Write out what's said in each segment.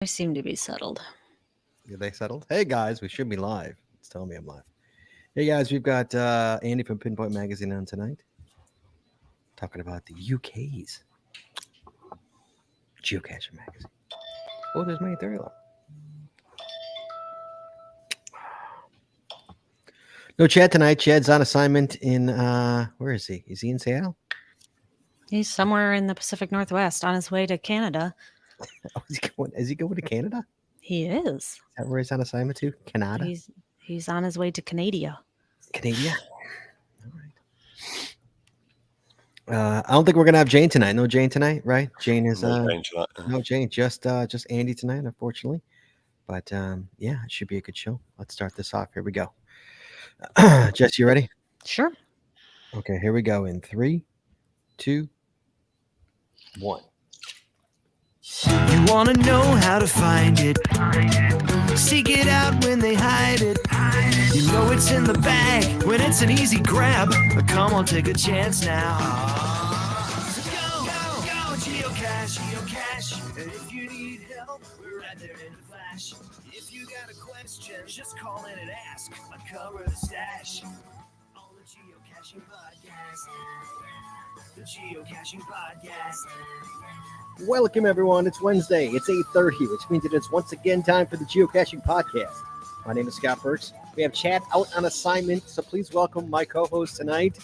I seem to be settled. Are they settled? Hey guys, we should be live. It's telling me I'm live. Hey guys, we've got Andy from Pinpoint Magazine on tonight, talking about the UK's Geocaching magazine. Oh, there's my 30 left. No Chad tonight. Chad's on assignment in where is he? Is he in Seattle? He's somewhere in the Pacific Northwest on his way to Canada. Oh, is he going to Canada? He is. Is that where he's on assignment to? Canada? He's on his way to Canada. Canada? All right. I don't think we're gonna have Jane tonight. No Jane tonight, right? Jane is no Jane, just Andy tonight, unfortunately. But yeah, it should be a good show. Let's start this off. Here we go. Jess, you ready? Sure. Okay, here we go. In 3, 2, 1. You wanna know how to find it. Seek it out when they hide it. You know it's in the bag when it's an easy grab. But come on, take a chance now. Go, geocache. And if you need help, we're right there in a flash. If you got a question, just call in and ask. I cover the stash. On the Geocaching Podcast. The Geocaching Podcast. Welcome everyone. It's Wednesday. It's 8:30, which means that it's once again time for the Geocaching Podcast. My name is Scott Burks. We have Chad out on assignment, so please welcome my co-host tonight,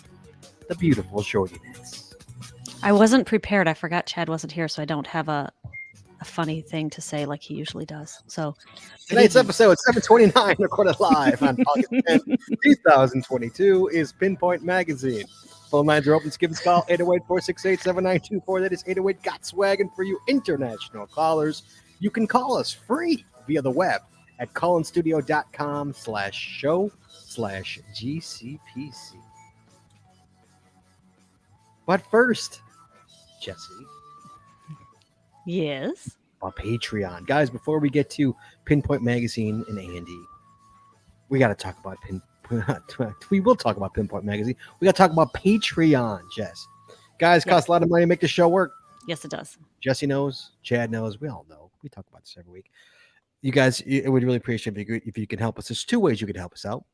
the beautiful Shorty Nets. I wasn't prepared. I forgot Chad wasn't here, so I don't have a funny thing to say like he usually does. So tonight's episode 729, recorded live on August 10th, 2022, is Pinpoint Magazine. Phone lines are open. Give us a call, 808-468-7924. That is 808-GOT-SWAG. For you international callers, you can call us free via the web at callinstudio.com/show/GCPC. But first, Jesse. Yes. Our Patreon. Guys, before we get to Pinpoint Magazine and Andy, we got to talk about we will talk about Pinpoint Magazine. We got to talk about Patreon, Jess. Guys, cost a lot of money to make the show work. Yes, it does. Jesse knows. Chad knows. We all know. We talk about this every week. You guys, it would really appreciate if you can help us. There's 2 ways you could help us out.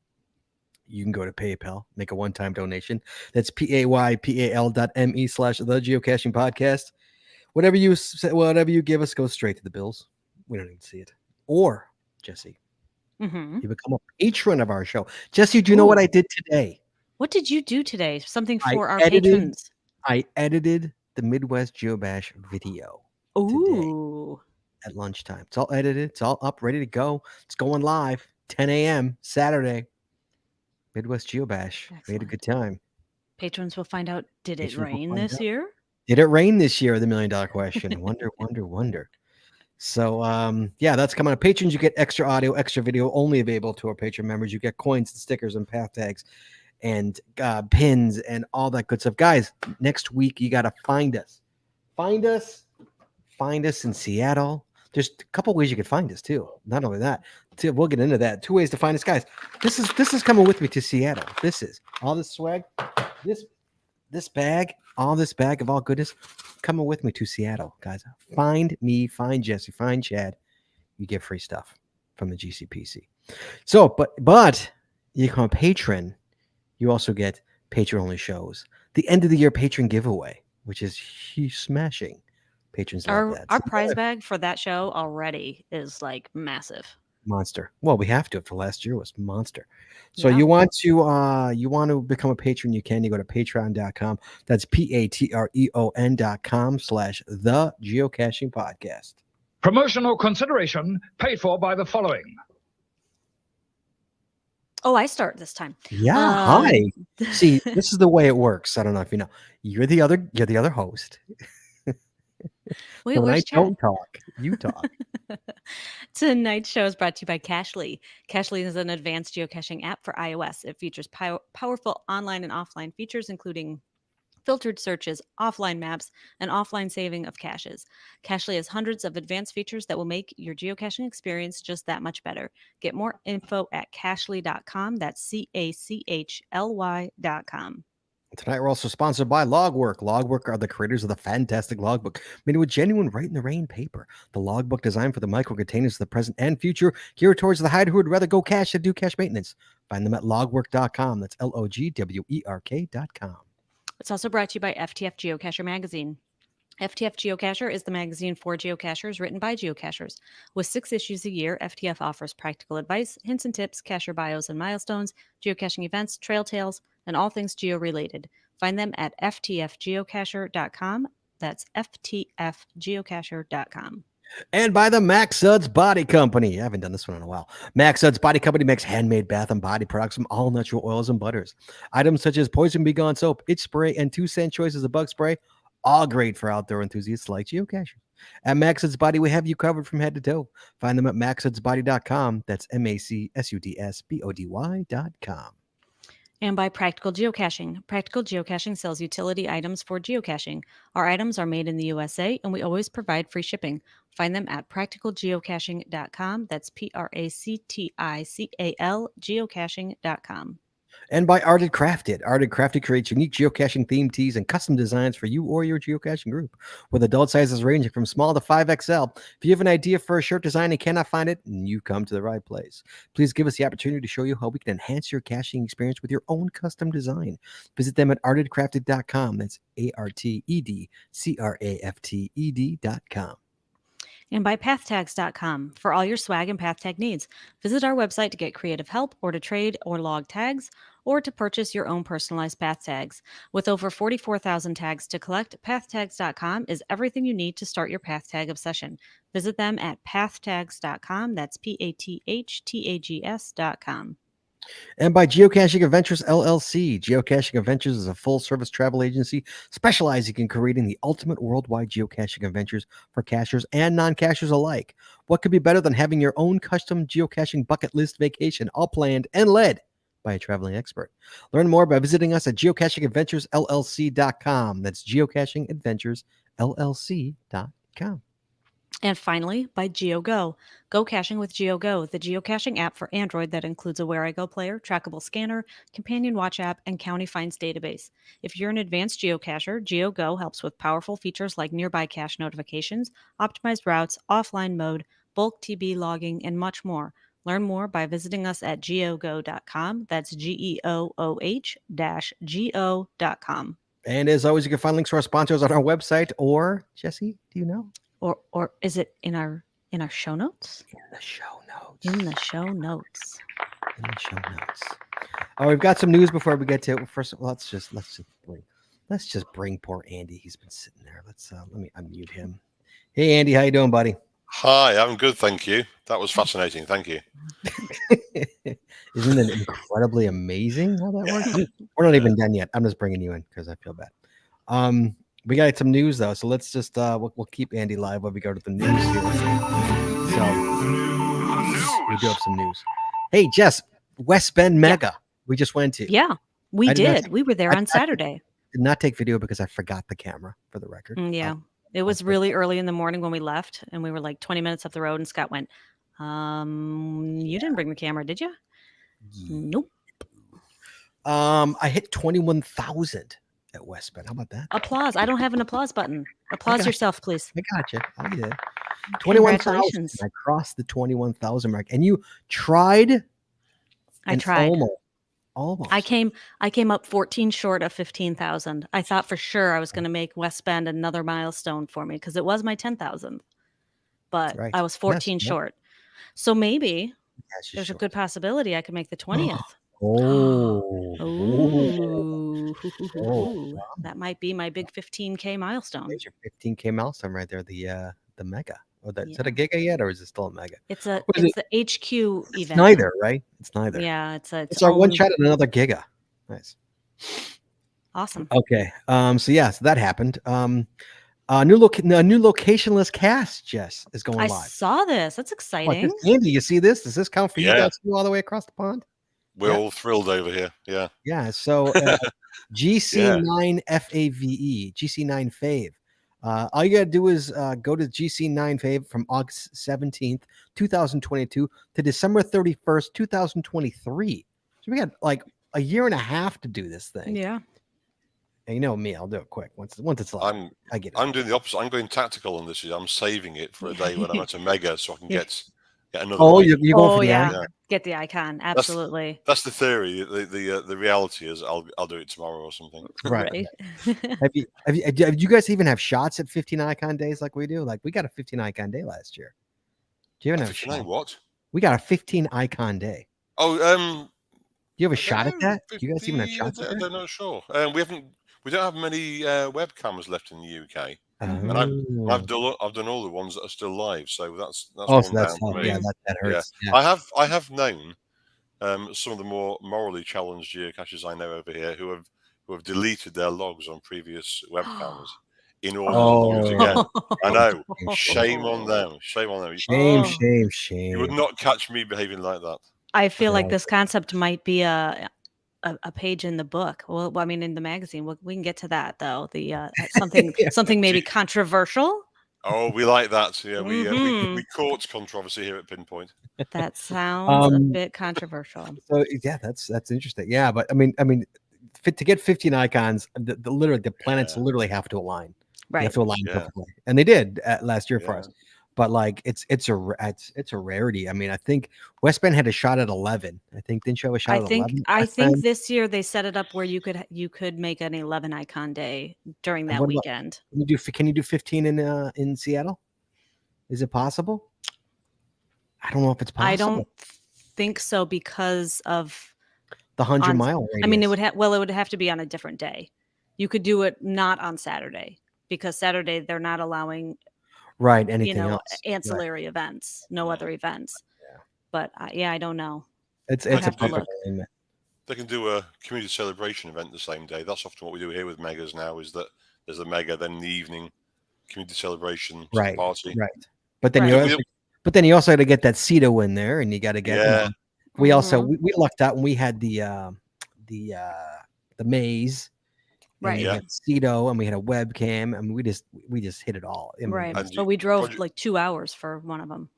You can go to PayPal, make a one-time donation. That's paypal.me/the Geocaching Podcast. Whatever you give us goes straight to the bills. We don't even see it. Or, Jesse, you become a patron of our show. Jesse, do you know what I did today? What did you do today? Something for our patrons. I edited the Midwest Geobash video today at lunchtime. It's all edited. It's all up, ready to go. It's going live, 10 a.m. Saturday. Midwest Geobash. Excellent. We had a good time. Patrons will find out, did it rain this year? Did it rain this year? The $1 million question. Wonder. So, yeah, that's coming up. Patrons, you get extra audio, extra video, only available to our Patreon members. You get coins and stickers and path tags and pins and all that good stuff. Guys, next week, you got to find us. Find us in Seattle. There's a couple ways you can find us, too. Not only that, we'll get into that. 2 ways to find us. Guys, this is coming with me to Seattle. This is all this swag, this bag, all this bag of all goodness coming with me to Seattle, guys. Find me, find Jesse, find Chad. You get free stuff from the GCPC. So, but you become a patron. You also get patron-only shows. The end of the year patron giveaway, which is huge, smashing. Patrons love that. Our prize bag for that show already is like massive. Monster. Well, we have to. For last year was monster. So you want to become a patron, you can. You go to patreon.com. That's patreon.com/the Geocaching Podcast. Promotional consideration paid for by the following. Oh, I start this time. Yeah. Hi. See, this is the way it works. I don't know if you know. You're the other host. Wait, when I Chad? don't talk, you talk. Tonight's show is brought to you by Cachly. Cachly is an advanced geocaching app for iOS. It features powerful online and offline features, including filtered searches, offline maps, and offline saving of caches. Cachly has hundreds of advanced features that will make your geocaching experience just that much better. Get more info at cachly.com. That's CACHLY.com. Tonight, we're also sponsored by Logwork. Logwork are the creators of the fantastic logbook, made with genuine write-in-the-rain paper. The logbook designed for the micro-containers of the present and future, geared towards the hider who would rather go cash than do cash maintenance. Find them at logwork.com. That's LOGWERK.com. It's also brought to you by FTF Geocacher Magazine. FTF Geocacher is the magazine for geocachers written by geocachers. With 6 issues a year, FTF offers practical advice, hints and tips, cacher bios and milestones, geocaching events, trail tales, and all things geo-related. Find them at ftfgeocacher.com. That's ftfgeocacher.com. And by the Max Suds Body Company. I haven't done this one in a while. Max Suds Body Company makes handmade bath and body products from all natural oils and butters. Items such as Poison Bee Gone soap, itch spray, and 2-cent choices of bug spray, all great for outdoor enthusiasts like geocachers. At Max Suds Body, we have you covered from head to toe. Find them at maxsudsbody.com. That's MACSUDSBODY.com. And by Practical Geocaching. Practical Geocaching sells utility items for geocaching. Our items are made in the USA, and we always provide free shipping. Find them at practicalgeocaching.com. That's PRACTICAL geocaching.com. And by Arted Crafted. Arted Crafted creates unique geocaching themed tees and custom designs for you or your geocaching group. With adult sizes ranging from small to 5XL. If you have an idea for a shirt design and cannot find it, you come to the right place. Please give us the opportunity to show you how we can enhance your caching experience with your own custom design. Visit them at artedcrafted.com. That's ARTEDCRAFTED.com. And by pathtags.com for all your swag and path tag needs. Visit our website to get creative help or to trade or log tags or to purchase your own personalized path tags. With over 44,000 tags to collect, pathtags.com is everything you need to start your path tag obsession. Visit them at pathtags.com. That's PATHTAGS.com. And by Geocaching Adventures LLC. Geocaching Adventures is a full-service travel agency specializing in creating the ultimate worldwide geocaching adventures for cachers and non-cachers alike. What could be better than having your own custom geocaching bucket list vacation, all planned and led by a traveling expert? Learn more by visiting us at geocachingadventuresllc.com. That's geocachingadventuresllc.com. And finally, by GeoGo. Go caching with GeoGo, the geocaching app for Android that includes a Where I Go player, trackable scanner, companion watch app, and county finds database. If you're an advanced geocacher, GeoGo helps with powerful features like nearby cache notifications, optimized routes, offline mode, bulk TB logging, and much more. Learn more by visiting us at geogo.com. That's GEOOH-go.com. And as always, you can find links to our sponsors on our website, or Jesse, do you know? Or is it in our show notes? In the show notes. In the show notes. In the show notes. Oh, we've got some news before we get to it. First, let's just bring poor Andy. He's been sitting there. Let me unmute him. Hey, Andy, how you doing, buddy? Hi, I'm good, thank you. That was fascinating, thank you. Isn't it incredibly amazing how that works? We're not even done yet. I'm just bringing you in because I feel bad. We got some news though, so let's just we'll keep Andy live while we go to the news here. So we do have some news. Hey, Jess, West Bend Mega. Yeah. We just went to. Yeah, we did. We were there on Saturday. Did not take video because I forgot the camera, for the record. Yeah, it was really early in the morning when we left, and we were like 20 minutes up the road. And Scott went, "You didn't bring the camera, did you?" Nope. I hit 21,000. At West Bend. How about that? Applause. I don't have an applause button. Applause yourself, please. I got you. I did. 21,000. I crossed the 21,000 mark. And you tried? I tried. Almost. I came up 14 short of 15,000. I thought for sure I was going to make West Bend another milestone for me because it was my 10,000th. But I was 14 short. So maybe there's a good possibility I could make the 20th. That might be my big 15K milestone. There's your 15K milestone right there. The mega. Is that a giga yet, or is it still a mega? It's the HQ event. It's neither, right? It's neither. Yeah, it's our one shot at another giga. Nice. Awesome. Okay. So that happened. A new locationless cast, Jess, is going live. I saw this. That's exciting. Andy, you see this? Does this count for you guys all the way across the pond? We're all thrilled over here. Yeah. Yeah. So GC9 FAVE, GC9 Fave. All you got to do is go to GC9 Fave from August 17th, 2022 to December 31st, 2023. So we got like a year and a half to do this thing. Yeah. And you know me, I'll do it quick once it's live. I get it. I'm doing the opposite. I'm going tactical on this. I'm saving it for a day when I'm at a mega, so I can get another. Oh, item. you're going Oh for the yeah. icon? Get the icon. Absolutely. That's the theory. The reality is I'll do it tomorrow or something. Right. Have you guys even have shots at 15 icon days like we do? Like we got a 15 icon day last year. Do you even have a 59 shot? what? We got a 15 icon day. Oh, Do you have a I shot at don't know, that? Do you guys even have 50, shots I at that? don't know. Sure. We don't have many webcams left in the UK, and Oh. I've done all the ones that are still live. So that's Oh, one so that's down for me. yeah, that hurts. Yeah. I have known some of the more morally challenged geocachers I know over here who have deleted their logs on previous webcams in order to do it again. I know. Shame on them. Shame on them. Shame, Oh. shame, You would shame. not catch me behaving like that. I feel like Right. this concept might be a page in the book. Well, I mean, in the magazine. We can get to that though. The something maybe controversial. Oh, we like that. Yeah, Mhm. we court controversy here at Pinpoint. That sounds a Um, bit controversial. So yeah, that's interesting. Yeah, but I mean, to get 15 icons, the planets literally have to align. They have Right. to align Yeah. perfectly, and they did last year for Yeah. us. But like, it's a rarity. I mean, I think West Bend had a shot at 11. I think didn't you have a shot I at think 11? I West think Bend? this year they set it up where you could make an 11 icon day during And that what about weekend. can you do 15 in Seattle? Is it possible? I don't know if it's possible. I don't think so because of The 100-mile radius. I mean, it would have to be on a different day. You could do it not on Saturday because Saturday they're not allowing right. Anything else? ancillary events, no Yeah. other events. Yeah. But I don't know. It's I'd a have to perfect look. alignment. They can do a community celebration event the same day. That's often what we do here with megas now. Is that there's a mega, then in the evening, community celebration Right. party. Right. But then Right. you also got to get that Ceto in there, and you got to get. Yeah. We also Mhm. we lucked out when we had the maze, and Right. we Yeah. had Ceto, and we had a webcam, and we just hit it all. I mean, Right. And But we drove Project- like 2 hours for one of them.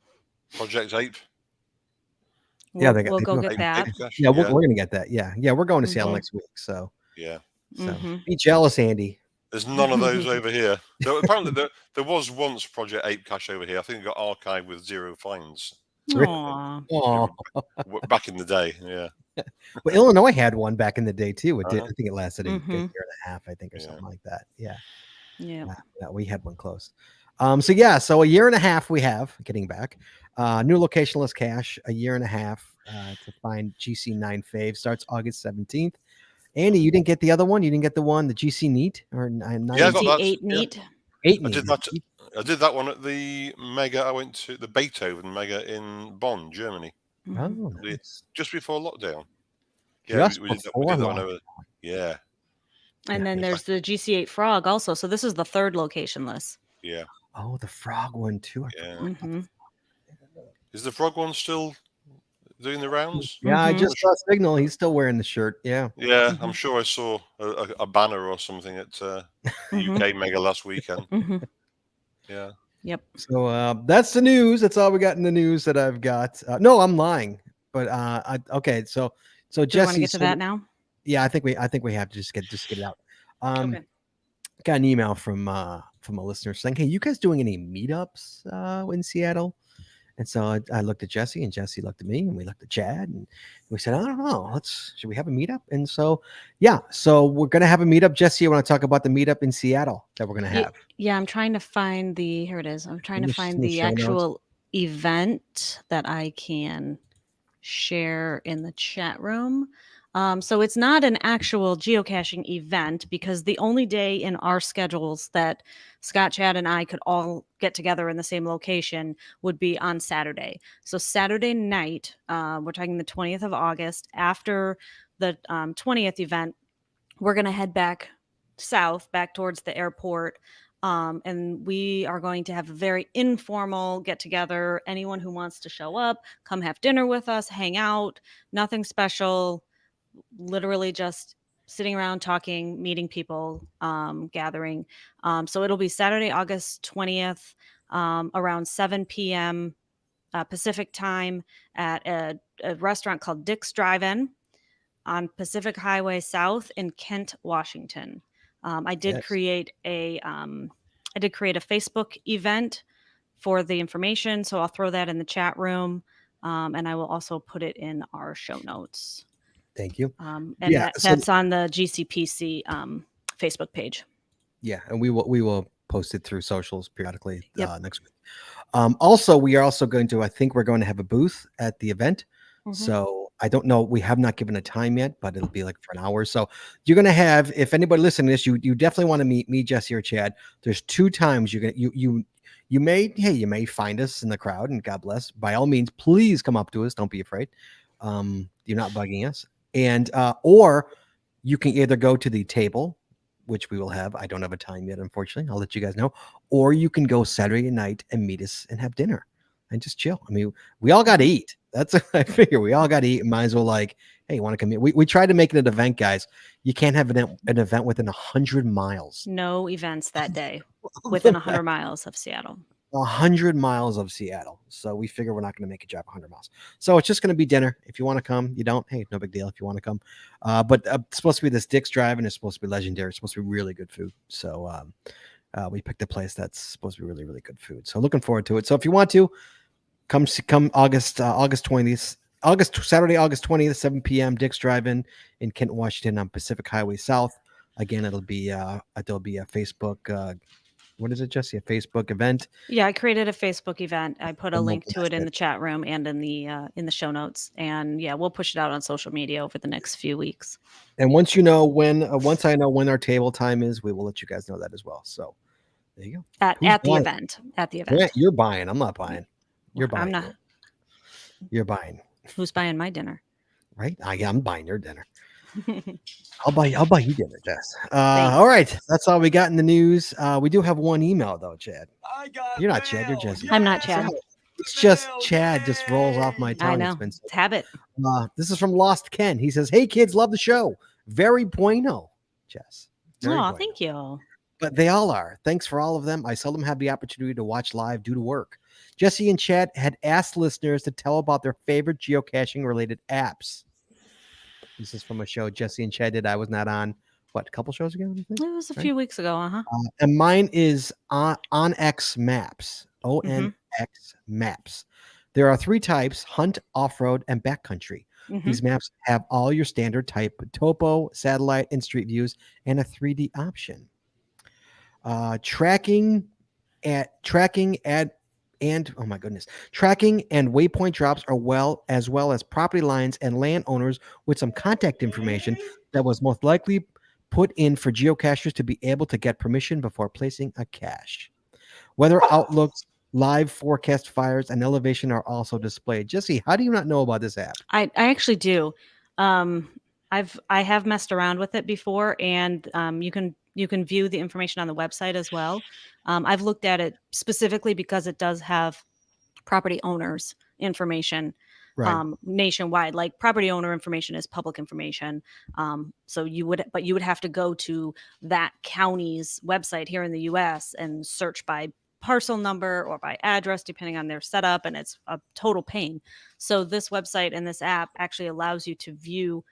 Project Ape. Yeah, We'll go get Ape that. Cache, Yeah, we're gonna get that. Yeah, we're going to Seattle Mhm. next week. So yeah. Mhm. be jealous, Andy. There's none of those over here. Apparently, there was once Project Ape Cache over here. I think it got archived with 0 finds Aw. Oh, back in the day. Yeah. well, Illinois had one back in the day too. It did. Uh-huh. I think it lasted a year Mhm. and a half. I think, or Yeah. something like that. Yeah. Yeah. Yeah, we had one close. So a year and a half we have getting back. New locationless cache, a year and a half to find GC9 fave starts August 17th. Andy, you didn't get the other one? You didn't get the one, the GC neat or nine? Yeah, I got that. GC8 Yeah. neat. 8 I neat. did that one at the mega. I went to the Beethoven mega in Bonn, Germany, Mhm. Oh, The- nice. just before lockdown. Yeah, Just we did that before one lockdown. over. Yeah, And then Yeah. there's the GC8 frog also. So this is the third location list. yeah, Oh, the frog one too. I yeah. forgot about the Mhm. frog. Is the frog one still doing the rounds? Yeah, I Mhm. just saw Signal. He's still wearing the shirt. Yeah. Yeah, I'm Mhm. sure I saw a banner or something at the Mhm. UK mega last weekend. Mhm. Yeah. Yep. So that's the news. That's all we got in the news that I've got. No, I'm lying. But okay. So Do we want to Jesse, get to that now? yeah, I think we have to just get it out. Okay. Got an email from a listener saying, "Hey, you guys doing any meetups in Seattle?" And so I looked at Jesse, and Jesse looked at me, and we looked at Chad, and we said, "I don't know. Should we have a meetup?" And so so we're gonna have a meetup. Jesse, you want to talk about the meetup in Seattle that we're gonna Ye- have? Yeah, I'm trying to find here it is. I'm trying to This is find in the the show notes. actual event that I can share in the chat room. So it's not an actual geocaching event because the only day in our schedules that Scott, Chad, and I could all get together in the same location would be on Saturday. So Saturday night, we're talking the 20th of August, after the 20th event, we're going to head back south, back towards the airport. And we are going to have a very informal get together. Anyone who wants to show up, come have dinner with us, hang out, nothing special, literally just sitting around talking, meeting people, gathering. So it'll be Saturday, August 20th, around 7 p.m. Pacific time at a restaurant called Dick's Drive-In on Pacific Highway South in Kent, Washington. I did create a Facebook event for the information, so I'll throw that in the chat room, and I will also put it in our show notes. Thank you. And Yeah, that's on the GCPC Facebook page. Yeah, and we will post it through socials periodically Yep. next week. Also, we are also going to, I think we're going to have a booth at the event. Mhm. So I don't know, we have not given a time yet, but it'll be like for an hour. So you're going to have, if anybody listening to this, you definitely want to meet me, Jesse, or Chad. There's 2 times you're going to, you may find us in the crowd, and God bless. By all means, please come up to us. Don't be afraid. You're not bugging us. And or you can either go to the table, which we will have. I don't have a time yet, unfortunately. I'll let you guys know. Or you can go Saturday night and meet us and have dinner and just chill. I mean, we all got to eat. That's what I figure. We all got to eat. Might as well, like, hey, you want to come here? We tried to make it an event, guys. You can't have an event within 100 miles. No events that day within 100 miles of Seattle. 100 miles of Seattle. So we figure we're not going to make a drive 100 miles. So it's just going to be dinner. If you want to come, you don't. Hey, no big deal if you want to come. But it's supposed to be this Dick's Drive, and it's supposed to be legendary. It's supposed to be really good food. So we picked a place that's supposed to be really, really good food. So looking forward to it. So if you want to come August 20th, Saturday, August 20th, 7 p.m. Dick's Drive-In in Kent, Washington on Pacific Highway South. Again, there'll be a Facebook. What is it, Jesse? A Facebook event? Yeah, I created a Facebook event. I put a link to it in the chat room and in the show notes. And yeah, we'll push it out on social media over the next few weeks. And once I know when our table time is, we will let you guys know that as well. So there you go. At the event. Yeah, you're buying. I'm not buying. You're buying. I'm not. You're buying. Who's buying my dinner? Right? I'm buying your dinner. I'll buy you dinner, Jess. All right. That's all we got in the news. We do have one email though, Chad. You're not Chad, you're Jesse. I'm not Chad. It's just Chad just rolls off my tongue. I know. It's habit. This is from Lost Ken. He says, "Hey kids, love the show. Very bueno, Jess." Thank you. But they all are. Thanks for all of them. I seldom have the opportunity to watch live due to work. Jesse and Chad had asked listeners to tell about their favorite geocaching related apps. This is from a show Jesse and Chad did. I was not on, a couple shows ago? It was a few weeks ago, and mine is OnX Maps. OnX Maps. There are 3 types: hunt, off-road, and backcountry. These maps have all your standard type topo, satellite, and street views, and a 3D option. Tracking and waypoint drops are as well as property lines and landowners with some contact information that was most likely put in for geocachers to be able to get permission before placing a cache. Weather outlooks, live forecast fires, and elevation are also displayed. Jesse, how do you not know about this app? I actually do. I have messed around with it before, and you can view the information on the website as well. I've looked at it specifically because it does have property owners information nationwide. Like property owner information is public information. So you would have to go to that county's website here in the US and search by parcel number or by address, depending on their setup. And it's a total pain. So this website and this app actually allows you to view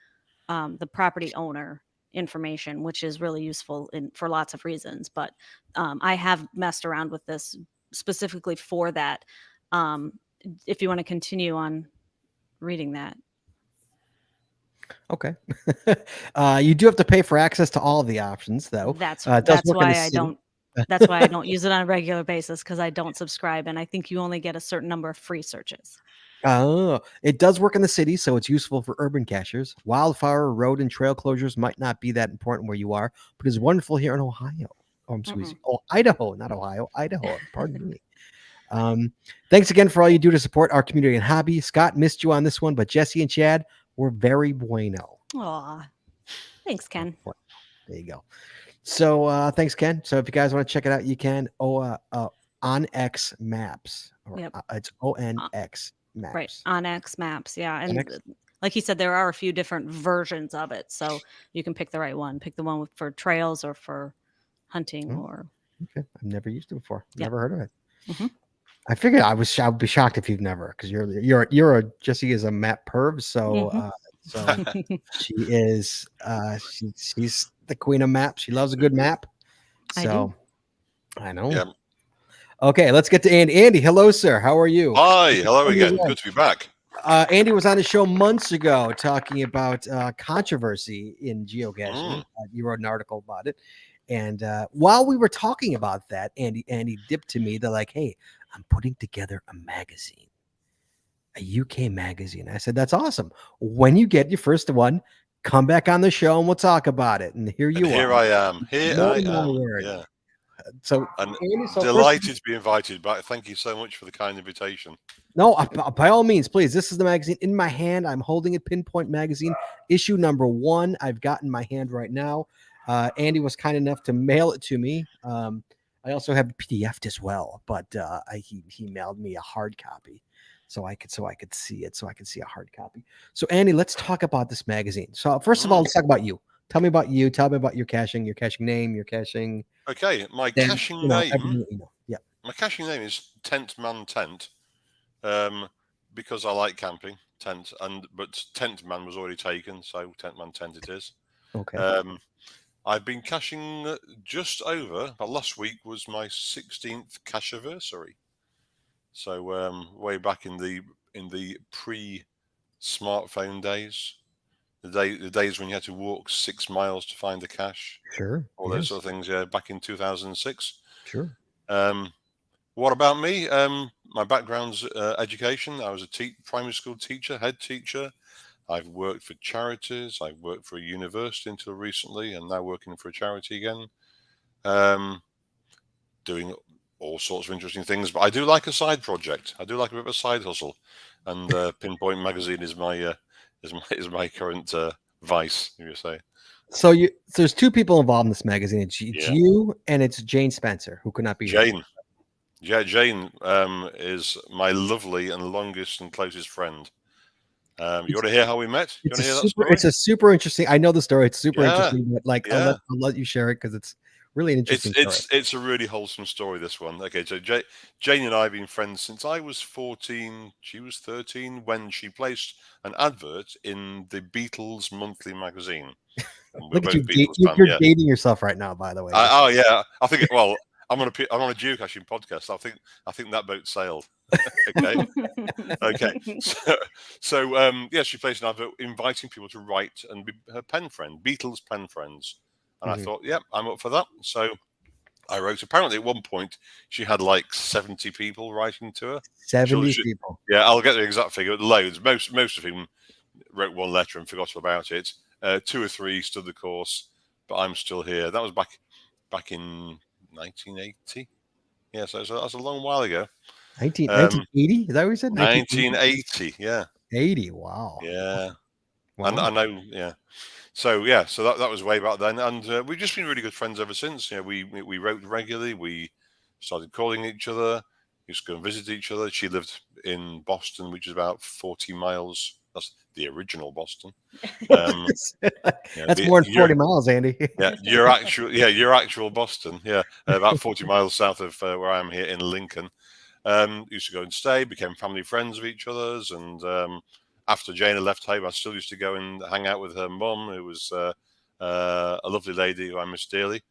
the property owner information, which is really useful for lots of reasons. But I have messed around with this specifically for that. If you want to continue on reading that. Okay. You do have to pay for access to all of the options, though. That's why I don't. That's why I don't use it on a regular basis, because I don't subscribe, and I think you only get a certain number of free searches. Oh, it does work in the city, so it's useful for urban cachers. Wildfire, road, and trail closures might not be that important where you are, but it's wonderful here in Ohio. Oh, I'm sorry. Oh, Idaho, not Ohio. Idaho. Pardon me. Thanks again for all you do to support our community and hobby. Scott missed you on this one, but Jesse and Chad were very bueno. Aw, thanks, Ken. There you go. So thanks, Ken. So if you guys want to check it out, you can. OnX Maps. It's OnX Maps. Right, OnX Maps. Yeah, and like he said, there are a few different versions of it, so you can pick the right one. Pick the one for trails or for hunting. Or okay, I've never used it before. Never heard of it. I figured I would be shocked if you've never, because Jessie is a map perv, so so she is she's the queen of maps. She loves a good map. I do. So I know. Yeah. Okay, let's get to Andy. Andy, hello, sir. How are you? Hi, hello again. Good to be back. Andy was on the show months ago talking about controversy in geocaching. You wrote an article about it. And while we were talking about that, Andy dipped to me. They're like, hey, I'm putting together a magazine, a UK magazine. I said, that's awesome. When you get your first one, come back on the show and we'll talk about it. And here you are. Here I am. Here I am. Word. Yeah. So, And Andy, delighted to be invited back. Thank you so much for the kind invitation. No, by all means, please. This is the magazine in my hand. I'm holding it, Pinpoint Magazine, issue number 1. I've got in my hand right now. Andy was kind enough to mail it to me. I also have PDF'd as well, but he mailed me a hard copy, so I could see it, so I could see a hard copy. So Andy, let's talk about this magazine. So first of all, let's talk about you. Tell me about you. Tell me about your caching name, your caching. Okay, my caching name. Yeah, my caching name is Tent Man Tent, because I like camping tent, but Tent Man was already taken, so Tent Man Tent it is. Okay. I've been caching just over. Last week was my 16th cacheversary. So way back in the pre-smartphone days, the days when you had to walk 6 miles to find a cache. Sure. All those sort of things. Yeah, back in 2006. Sure. What about me? My background's education. I was a primary school teacher, head teacher. I've worked for charities. I've worked for a university until recently, and now working for a charity again. Doing all sorts of interesting things, but I do like a side project. I do like a bit of a side hustle, and Pinpoint Magazine is my current vice, you say. So there's 2 people involved in this magazine. It's you and it's Jane Spencer, who could not be Jane. here. Yeah, Jane is my lovely and longest and closest friend. You want to hear how we met? You want to hear that story? It's a super interesting. I know the story. It's super interesting, but I'll let you share it because it's really an interesting story. It's a really wholesome story, this one. Okay, so Jane and I have been friends since I was 14. She was 13 when she placed an advert in the Beatles monthly magazine. Look at you, you're dating yourself right now, by the way. Oh yeah, I think. Well, I'm on a geocaching podcast. I think that boat sailed. Okay. So she placed an advert inviting people to write and be her pen friend, Beatles pen friends. And I thought, I'm up for that. So I wrote. Apparently, at one point, she had like 70 people writing to her. 70 people. Yeah, I'll get the exact figure. Loads. Most of them wrote one letter and forgot about it. 2 or 3 stood the course, but I'm still here. That was back in 1980. Yeah, so that's a long while ago. 1980? Is that what you said? 1980. Yeah. 80. Wow. Yeah. Wow. And I know. Yeah. So that was way back then, and we've just been really good friends ever since. You know, we wrote regularly. We started calling each other. Used to go and visit each other. She lived in Boston, which is about 40 miles. That's the original Boston. That's more than 40 miles, Andy. Your actual Boston. Yeah, about 40 miles south of where I am here in Lincoln. Used to go and stay. Became family friends of each other's, and after Jane had left home, I still used to go and hang out with her mum, who was a lovely lady who I miss dearly.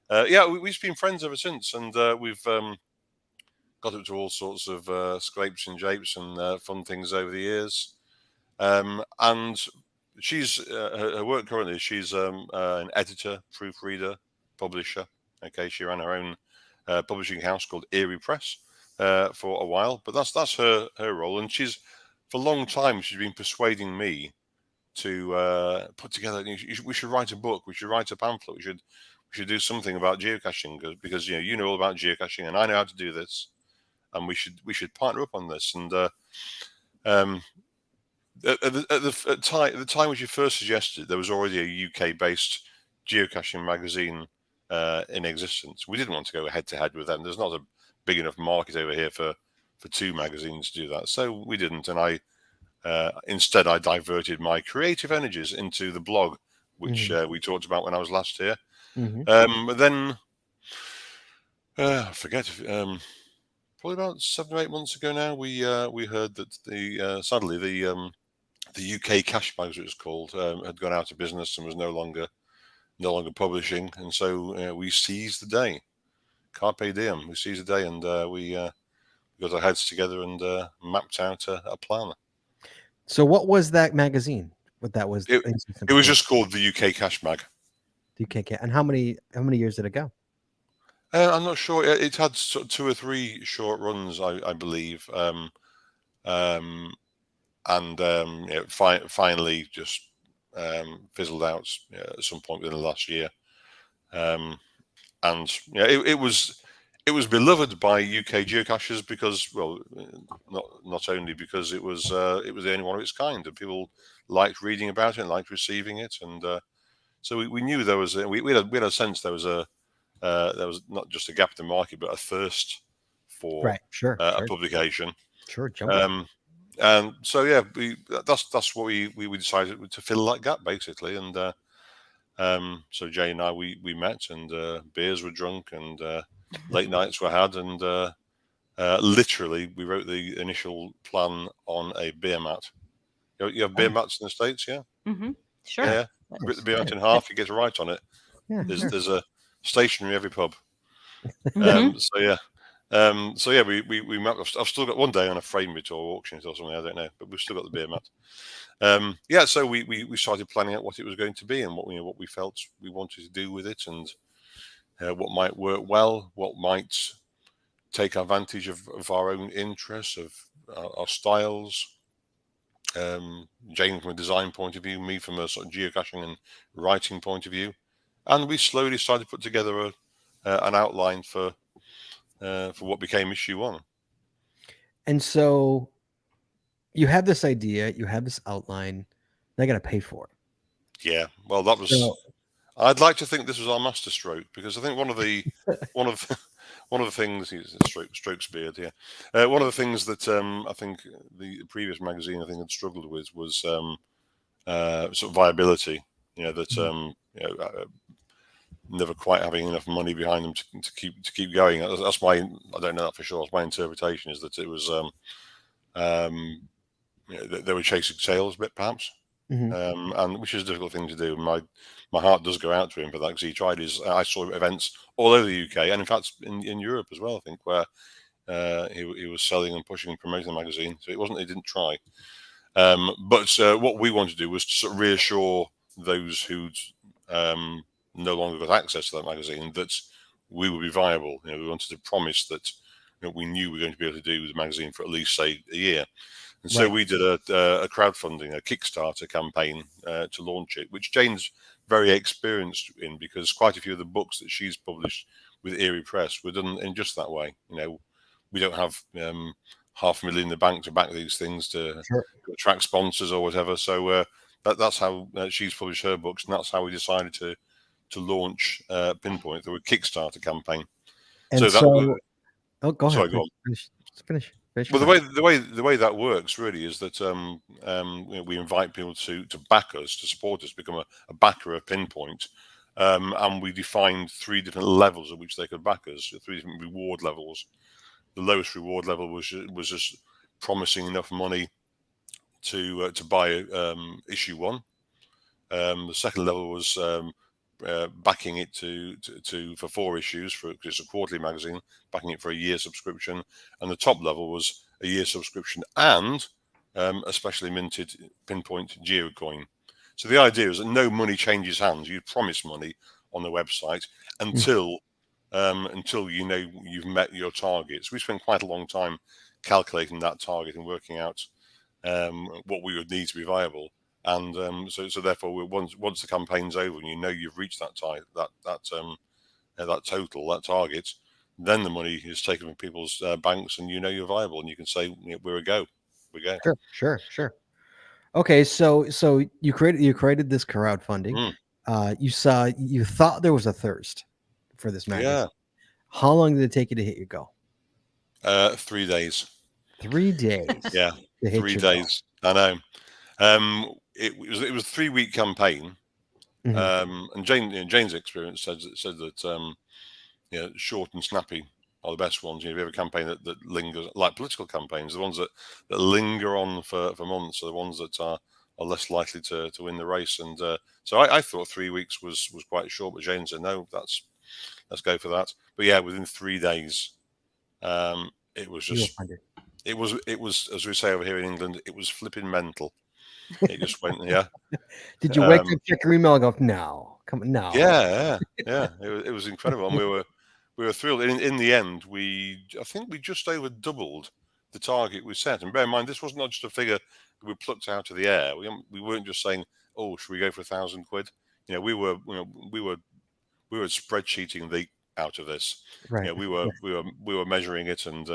We've been friends ever since, and we've got up to all sorts of scrapes and japes and fun things over the years. And she's her work currently. She's an editor, proofreader, publisher. Okay, she ran her own publishing house called Erie Press for a while, but that's her role, and she's. For a long time, she's been persuading me to put together. We should write a book. We should write a pamphlet. We should do something about geocaching because you know all about geocaching, and I know how to do this, and we should partner up on this. And at the time when she first suggested, there was already a UK-based geocaching magazine in existence. We didn't want to go head to head with them. There's not a big enough market over here for 2 magazines to do that, so we didn't. And I instead I diverted my creative energies into the blog, which we talked about when I was last here. But then I forget, probably about 7 or 8 months ago now, we heard that sadly the UK Cache Mag, as it was called, had gone out of business and was no longer no longer publishing, and so we seized the day. Carpe diem. We seized the day, and we got our heads together and mapped out a plan. So what was that magazine? What that was? It was just called the UK Cache Mag. DKK. And how many years did it go? I'm not sure. It had sort of 2 or 3 short runs, I believe, and finally just fizzled out at some point within the last year. And it was beloved by UK geocachers because, well, not only because it was the only one of its kind, and people liked reading about it and liked receiving it, and so we knew there was we had a sense there was not just a gap in the market, but a thirst for a publication. Sure, and so that's what we decided to fill that gap basically, and so Jay and I we met, and beers were drunk, and late nights were had, and literally we wrote the initial plan on a beer mat. You have beer mats in the States, yeah? Mm-hmm. Sure. Yeah, rip the beer mat in half, you get to write on it. Yeah, there's a stationery every pub. Mhm. So yeah, we mapped. I've still got one day on a frame it or auction it or something, I don't know, but we've still got the beer mat. So we started planning out what it was going to be, and what we felt we wanted to do with it, and what might work well, what might take advantage of our own interests, of our styles. Jane from a design point of view, me from a sort of geocaching and writing point of view, and we slowly started to put together an outline for what became issue 1. And so you have this idea, you have this outline, they got to pay for it. Yeah, well, that was. So, I'd like to think this was our masterstroke, because I think one of the things, strokes beard, yeah. One of the things that I think the previous magazine had struggled with was sort of viability. Never quite having enough money behind them to keep going. That's my, I don't know that for sure. That's my interpretation, is that it was they were chasing sales a bit, perhaps. Mm-hmm. And which is a difficult thing to do. My heart does go out to him for that, because he tried I saw events all over the UK, and in fact in Europe as well, I think, where he was selling and pushing and promoting the magazine. So he didn't try. But what we wanted to do was to sort of reassure those who'd no longer got access to that magazine that we would be viable. We wanted to promise that we knew we were going to be able to do the magazine for at least, say, a year. And so we did a crowdfunding, a Kickstarter campaign to launch it, which Jane's very experienced in, because quite a few of the books that she's published with Erie Press were done in just that way. We don't have $500,000 in the bank to back these things to attract sponsors or whatever. So that's how she's published her books, and that's how we decided to launch Pinpoint through a Kickstarter campaign. And go ahead. Sorry, go on. Finish. Well, the way that works really is that we invite people to back us, to support us, become a backer of Pinpoint, and we defined 3 different levels at which they could back us, 3 different reward levels. The lowest reward level was just promising enough money to buy issue 1. The second level was backing it for 4 issues, because it's a quarterly magazine, backing it for a year subscription, and the top level was a year subscription and a specially minted Pinpoint Geocoin. So the idea is that no money changes hands. You promise money on the website until you've met your targets. We spent quite a long time calculating that target and working out what we would need to be viable. And so therefore, once the campaign's over and you've reached that total, that target, then the money is taken from people's banks, and you're viable, and you can say we're a go. We go. Sure. Okay, so you created this crowdfunding. You thought there was a thirst for this magazine. Yeah. How long did it take you to hit your goal? 3 days. 3 days. Yeah, 3 days. Goal. I know. It was a 3-week campaign, and Jane's experience said that short and snappy are the best ones. If you have a campaign that lingers, like political campaigns, the ones that linger on for months are the ones that are less likely to win the race. And so I thought 3 weeks was quite short, but Jane said no, let's go for that. But yeah, within 3 days, it was just it was as we say over here in England, it was flipping mental. It just went, yeah. Did you wake up, check your email, and go, no, come on, no? Yeah. It was incredible, and we were thrilled. In the end, I think we just over doubled the target we set. And bear in mind, this was not just a figure we plucked out of the air. We weren't just saying, "Oh, should we go for £1,000?" We were spreadsheeting the out of this. Right. We were measuring it and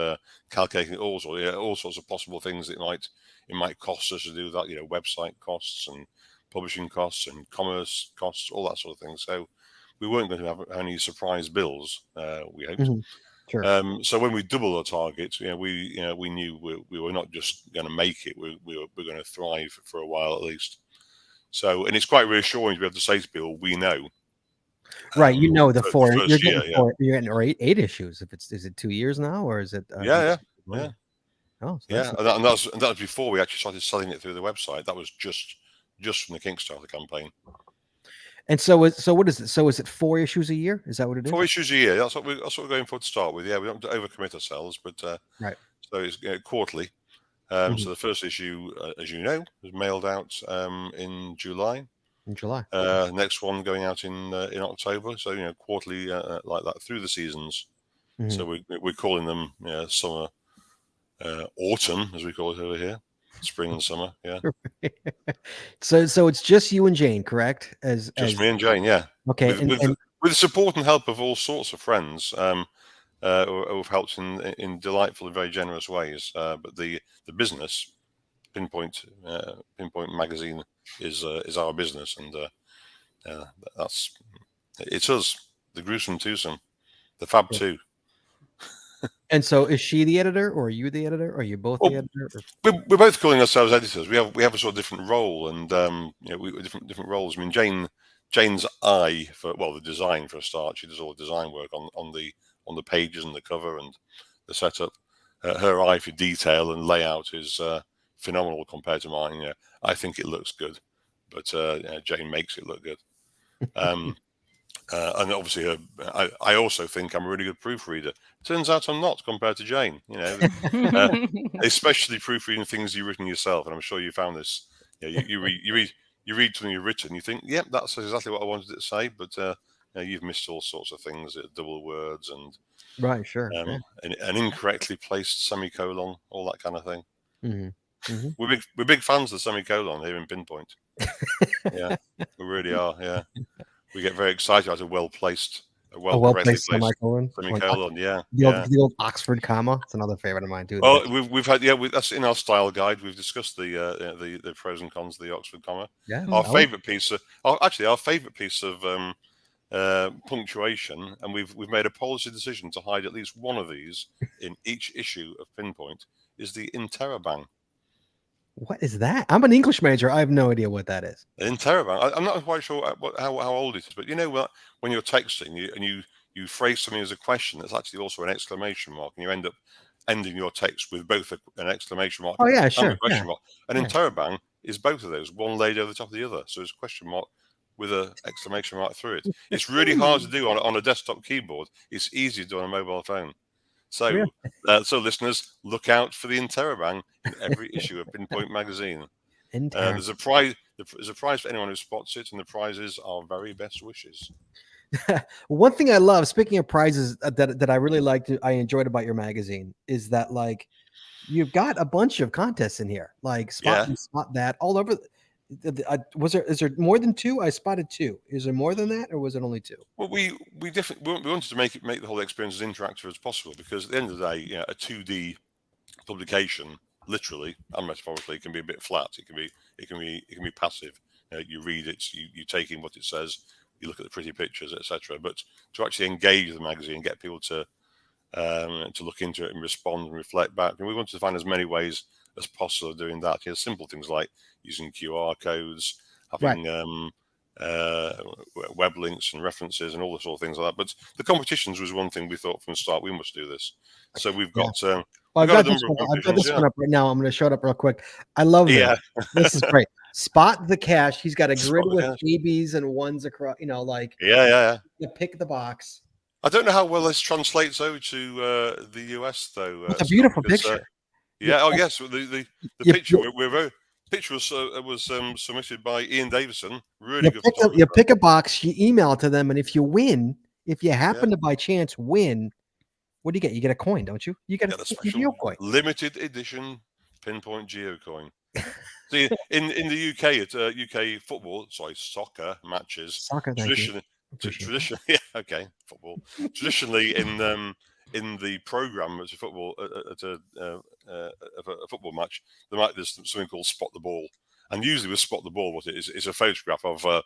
calculating all sorts of possible things it might cost us to do that. Website costs and publishing costs and commerce costs, all that sort of thing. So we weren't going to have any surprise bills. We hoped. Mm-hmm. Sure. So when we doubled our target, we knew we were not just going to make it. We were going to thrive for a while at least. So, and it's quite reassuring to be able to say to people, we know. Right, the four. You're getting 8 issues. Is it 2 years now, or is it? Yeah. Oh, so yeah, and that was before we actually started selling it through the website. That was just from the Kickstarter campaign. And so what is it? So is it 4 issues a year? Is that what it is? 4 issues a year. That's what we're going for to start with. Yeah, we don't overcommit ourselves, but right. So it's quarterly. So the first issue, as you know, was mailed out in July. Next one going out in October. So quarterly like that through the seasons. Mm-hmm. So we're calling them summer, autumn, as we call it over here, spring and summer. Yeah. So it's just you and Jane, correct? Me and Jane, yeah. Okay. With the support and help of all sorts of friends who have helped in delightful and very generous ways. But the business, Pinpoint Magazine, is our business, and it's us, the gruesome twosome, the Fab Two. And so, is she the editor, or are you the editor, or are you both the editor? We're both calling ourselves editors. We have a sort of different role, and we different roles. I mean, Jane's eye for the design for a start. She does all the design work on the pages and the cover and the setup. Her eye for detail and layout is phenomenal compared to mine. I think it looks good, but Jane makes it look good. And obviously, I also think I'm a really good proofreader. Turns out I'm not compared to Jane. Especially proofreading things you've written yourself. And I'm sure you found this. You read something you've written, you think, "Yep, that's exactly what I wanted it to say," but you've missed all sorts of things, double words and right, sure, an incorrectly placed semicolon, all that kind of thing. Mm-hmm. Mm-hmm. We're big fans of the semicolon here in Pinpoint. Yeah, we really are. Yeah. We get very excited about a well-placed semicolon. Yeah, the old Oxford comma. It's another favorite of mine too. Oh, we've had that's in our style guide. We've discussed the pros and cons of the Oxford comma. Yeah, our favorite piece of punctuation, and we've made a policy decision to hide at least one of these in each issue of Pinpoint, is the interrobang. What is that? I'm an English major. I have no idea what that is. Interrobang. I'm not quite sure how old it is, but when you're texting and you phrase something as a question, that's actually also an exclamation mark, and you end up ending your text with both an exclamation mark and a question mark. And interrobang is both of those, one laid over the top of the other. So it's a question mark with an exclamation mark through it. It's really hard to do on a desktop keyboard. It's easy to do on a mobile phone. So, so listeners, look out for the interrobang in every issue of Pinpoint Magazine. There's a prize. There's a prize for anyone who spots it, and the prize is our very best wishes. One thing I love, speaking of prizes, that I really liked, I enjoyed about your magazine, is that you've got a bunch of contests in here, like spot that all over. Is there more than 2? I spotted 2. Is there more than that, or was it only 2? Well, we definitely wanted to make the whole experience as interactive as possible, because at the end of the day, a 2D publication, literally and metaphorically, can be a bit flat. It can be passive. You read it, you take in what it says, you look at the pretty pictures, etc. But to actually engage the magazine, get people to look into it and respond and reflect back, and we wanted to find as many ways as possible of doing that. Simple things like using QR codes, having web links and references and all the sort of things like that. But the competitions was one thing we thought from the start, we must do this. So we've got I've got this one up right now. I'm going to show it up real quick. I love this. This is great. Spot the cache. He's got a Spot grid the with cache. ABs and ones across. Like Yeah. you pick the box. I don't know how well this translates though to the US though. It's a Scott, beautiful because, picture. yeah. Oh yes. The You, picture picture was submitted by Ian Davison. Really you good pick photographer. you pick a box. You email it to them, and if you win, if you happen to by chance win, what do you get? You get a coin, don't you? You get a special Geocoin. limited edition Pinpoint Geocoin. See, in the UK, it's UK soccer matches. Soccer, thank you. Traditionally, yeah, okay, football. Traditionally, in the program at a football a football match, there's something called spot the ball, and usually with spot the ball, what it is a photograph of a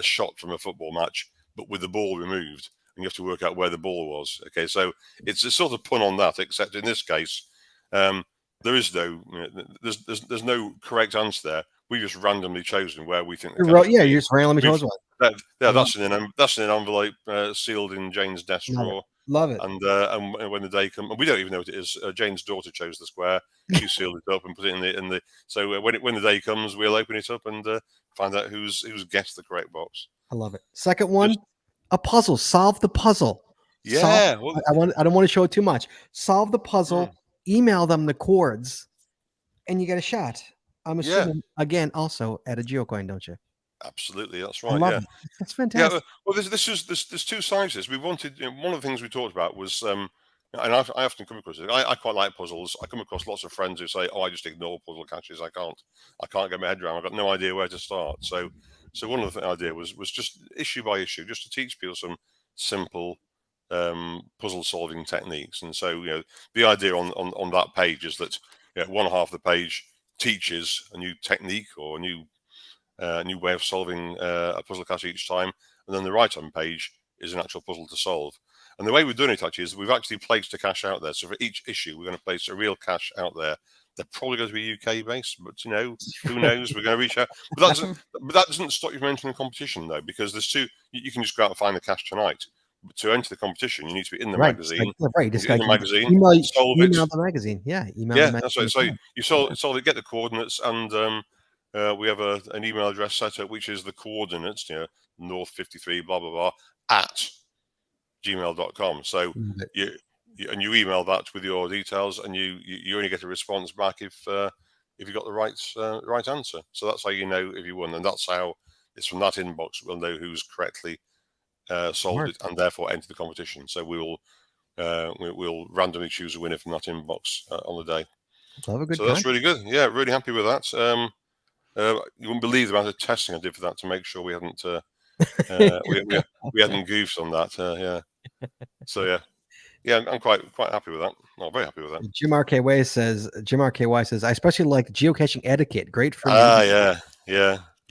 shot from a football match, but with the ball removed, and you have to work out where the ball was. Okay, so it's a sort of pun on that, except in this case, there is no, there's no correct answer there. We just randomly chosen where we think. You just randomly chose one. That's in an envelope sealed in Jane's desk drawer. Love it. And when the day comes, we don't even know what it is. Jane's daughter chose the square. She sealed it up and put it in the. So when the day comes, we'll open it up and find out who's guessed the correct box. I love it. Second one, a puzzle. Solve the puzzle. Yeah. I don't want to show it too much. Solve the puzzle. Email them the chords, and you get a shot. I'm assuming again also at a Geocoin, don't you? Absolutely, that's right. I love it. That's fantastic. Yeah, well, there's two sides to this. We wanted one of the things we talked about was, and I often come across it. I quite like puzzles. I come across lots of friends who say, "Oh, I just ignore puzzle caches. I can't get my head around. I've got no idea where to start." So one of the idea was just issue by issue, just to teach people some simple puzzle solving techniques. And so the idea on that page is that one half of the page teaches a new technique or a new way of solving a puzzle cache each time, and then the right hand page is an actual puzzle to solve. And the way we're doing it actually is we've actually placed a cache out there. So for each issue, we're going to place a real cache out there. They're probably going to be UK based, but who knows? We're going to reach out. But that doesn't stop you from entering the competition though, because there's two. You can just go out and find the cache tonight. But to enter the competition, you need to be in the magazine. This guy magazine. Email the magazine. Yeah. Email the magazine. That's right. So you solve it, get the coordinates, and we have an email address set up, which is the coordinates, North 53, blah blah blah, at gmail.com. So you email that with your details, and you only get a response back if you got the right answer. So that's how you know if you won, and that's how it's from that inbox we'll know who's correctly solved it and therefore enter the competition. So we'll randomly choose a winner from that inbox on the day. So that's really good. Yeah, really happy with that. You wouldn't believe the amount of testing I did for that to make sure we hadn't we hadn't goofed on that. So I'm quite happy with that. I'm very happy with that. Jim RKY says, I especially like geocaching etiquette. Great for yeah.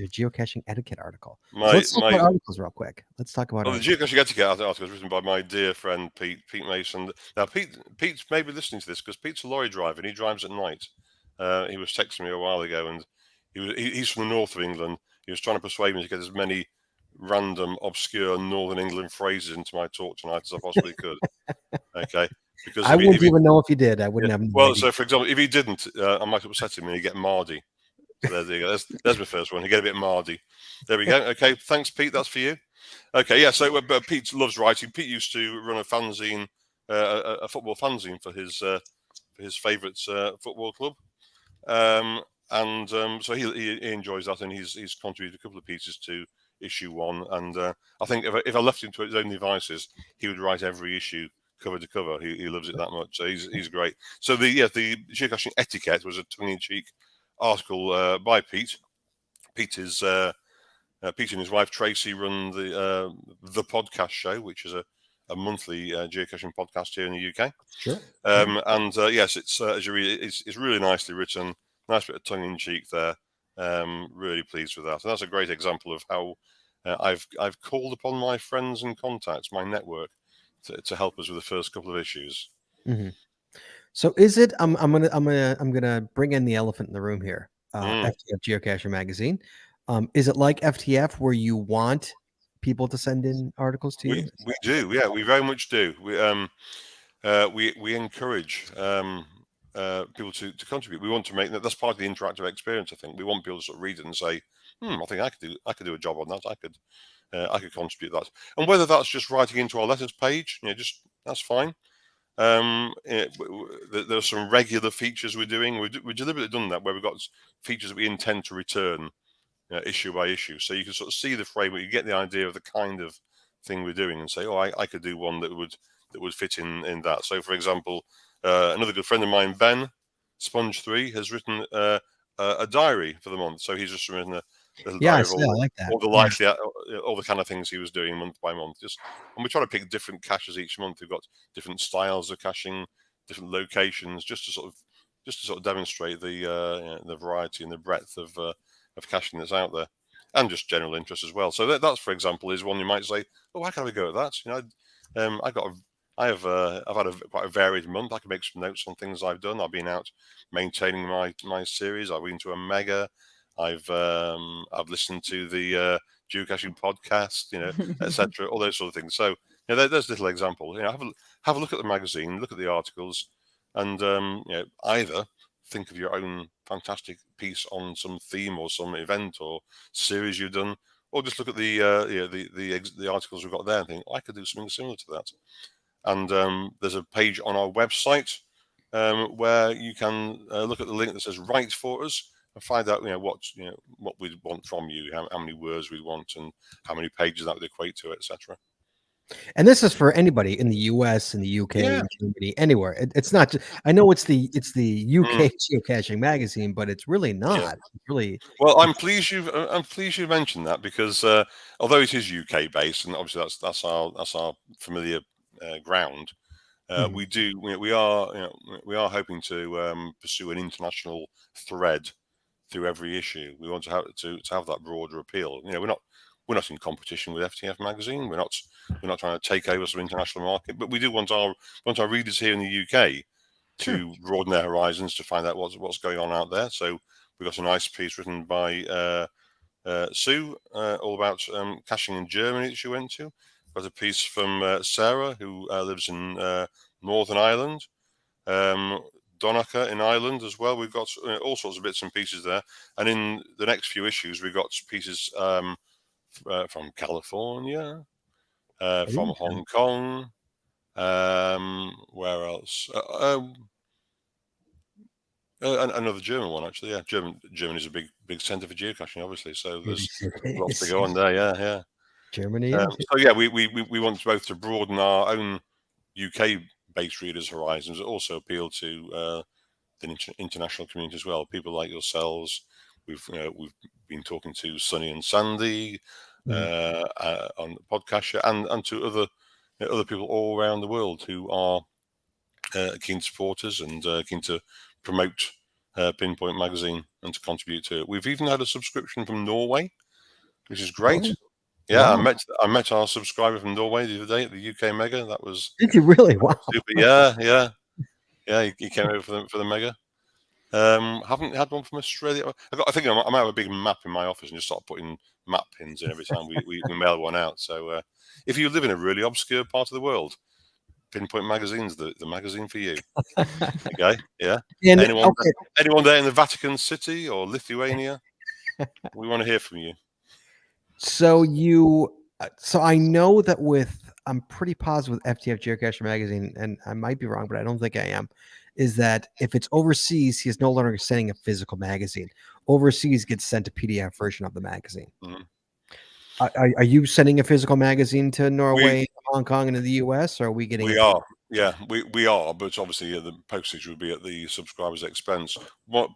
Your geocaching etiquette article. Let's talk about articles real quick. Let's talk about the geocaching etiquette article is written by my dear friend Pete Mason. Now Pete's maybe listening to this because Pete's a lorry driver and he drives at night. He was texting me a while ago, and he's from the north of England. He was trying to persuade me to get as many random, obscure Northern England phrases into my talk tonight as I possibly could. Okay, because I wouldn't even know if he did. I wouldn't have. Well, so for example, if he didn't, I might upset him and he'd get Mardy. So there you go. There's my first one. You get a bit Mardy. There we go. Okay, thanks, Pete. That's for you. Okay, yeah. So Pete loves writing. Pete used to run a fanzine, a football fanzine for his favourite football club, so he enjoys that, and he's contributed a couple of pieces to issue 1. And I think if I left him to his own devices, he would write every issue cover to cover. He loves it that much. So he's great. So the geocaching etiquette was a tongue-in-cheek article by Pete. Pete and his wife Tracy run the podcast show, which is a monthly geocaching podcast here in the UK. Sure. Yes, it's as you read, it's really nicely written. Nice bit of tongue in cheek there. Really pleased with that. And that's a great example of how I've called upon my friends and contacts, my network, to help us with the first couple of issues. Mm-hmm. So is it? I'm gonna bring in the elephant in the room here. FTF Geocacher Magazine. Is it like FTF where you want people to send in articles to you? We do. Yeah, we very much do. We encourage people to contribute. We want to make that's part of the interactive experience. I think we want people to sort of read it and say, I think I could do a job on that. I could contribute that. And whether that's just writing into our letters page, just that's fine. There's some regular features we're doing. We deliberately done that where we've got features that we intend to return issue by issue, so you can sort of see the framework, you get the idea of the kind of thing we're doing, and say, I could do one that would fit in that. So, for example, another good friend of mine, Ben Sponge3, has written a diary for the month. So he's just written a little diary of I like that. all the kind of things he was doing month by month. And we try to pick different caches each month. We've got different styles of caching, different locations, just to sort of demonstrate the variety and the breadth of caching that's out there, and just general interest as well. So that's, for example, is one you might say, how can we go at that? I've had quite a varied month. I can make some notes on things I've done. I've been out maintaining my series. I've been to a mega. I've listened to the geocaching podcast, etc. All those sort of things. So there's little examples. Have a look at the magazine, look at the articles, and either think of your own fantastic piece on some theme or some event or series you've done, or just look at the articles we've got there and think, I could do something similar to that. And there's a page on our website where you can look at the link that says "Write for us" and find out what we want from you, how many words we want, and how many pages that would equate to, etc. And this is for anybody in the US, in the UK, in Germany, anywhere. It's not. I know it's the UK geocaching magazine, but it's really not. Yeah. It's really well. I'm pleased you mentioned that, because although it is UK based, and obviously that's our familiar ground, we are hoping to pursue an international thread through every issue. We want to have that broader appeal. We're not in competition with FTF magazine. We're not trying to take over some international market, but we do want our readers here in the UK to broaden their horizons, to find out what's going on out there. So we've got a nice piece written by Sue all about caching in Germany that she went to. Got a piece from Sarah, who lives in Northern Ireland. Donica in Ireland as well. We've got all sorts of bits and pieces there. And in the next few issues, we've got pieces from California, from Hong Kong. Where else? Another German one, actually. Yeah, Germany's a big centre for geocaching, obviously. So there's lots to go on there. Yeah. Germany. So yeah, we want both to broaden our own UK-based readers' horizons, but also appeal to the international community as well. People like yourselves. We've been talking to Sunny and Sandy on the podcast, and to other people all around the world who are keen supporters and keen to promote Pinpoint Magazine and to contribute to it. We've even had a subscription from Norway, which is great. Yeah, wow. I met our subscriber from Norway the other day at the UK Mega. That was. Did you really? Wow. Super. Yeah. He came over for the Mega. Haven't had one from Australia. I think I might have a big map in my office and just start putting map pins in every time we mail one out. So if you live in a really obscure part of the world, Pinpoint Magazine's the magazine for you. Okay, yeah. Anyone there in the Vatican City or Lithuania? We want to hear from you. So I know that I'm pretty positive with FTF Geocaching Magazine, and I might be wrong, but I don't think I am, is that if it's overseas, he's no longer sending a physical magazine. Overseas gets sent a PDF version of the magazine. Mm-hmm. Are you sending a physical magazine to Norway, Hong Kong, and to the US? Or are we getting? We are. Yeah, we are, but obviously the postage would be at the subscriber's expense.